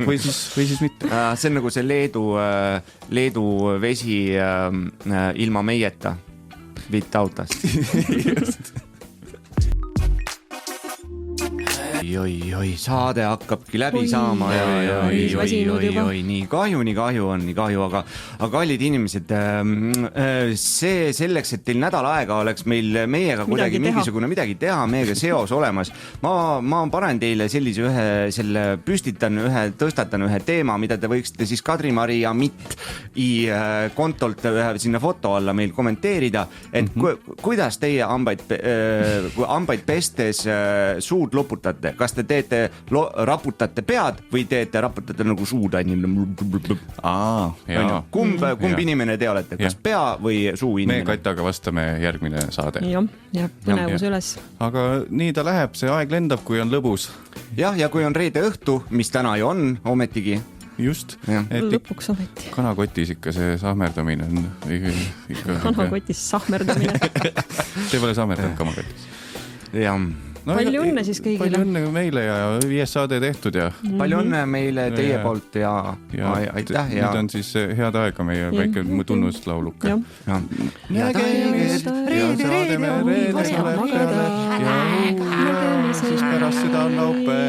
Või siis mitte. See on nagu see Leedu vesi ilma meieta, without'ast. Just. Oi, saade hakkabki läbi saama nii kahju on, aga kallid inimesed, see selleks, et teil nädal aega oleks meiega kuidagi mingisugune midagi teha, meiega seos olemas. Ma panen teile tõstatan ühe teema, mida te võiksite siis Kadri-Mari ja Mitt kontolt sinna foto alla meil kommenteerida, et kuidas teie hambaid pestes suud loputate. Kas te teete, raputate pead või raputate nagu suud? Kumb inimene te olete? Kas pea või suu inimene? Me Kataga vastame järgmine saade. Jah, põnevus üles. Aga nii ta läheb, see aeg lendab, kui on lõbus. Ja kui on reede õhtu, mis täna ju on ometigi. Just. Lõpuks ometi. Kanakotis ikka see sahmerdamine on Kanakotis sahmerdamine. Te pole sahmerdanud kanakotis. Jah. Palju õnne siis kõigile. Palju õnne meile ja 5 saade tehtud ja... Palju õnne meile teie poolt ja aitäh. Nüüd on siis head aega meie väike tunnuslauluke. Nägemist, reede, siis pärast seda on laupäev.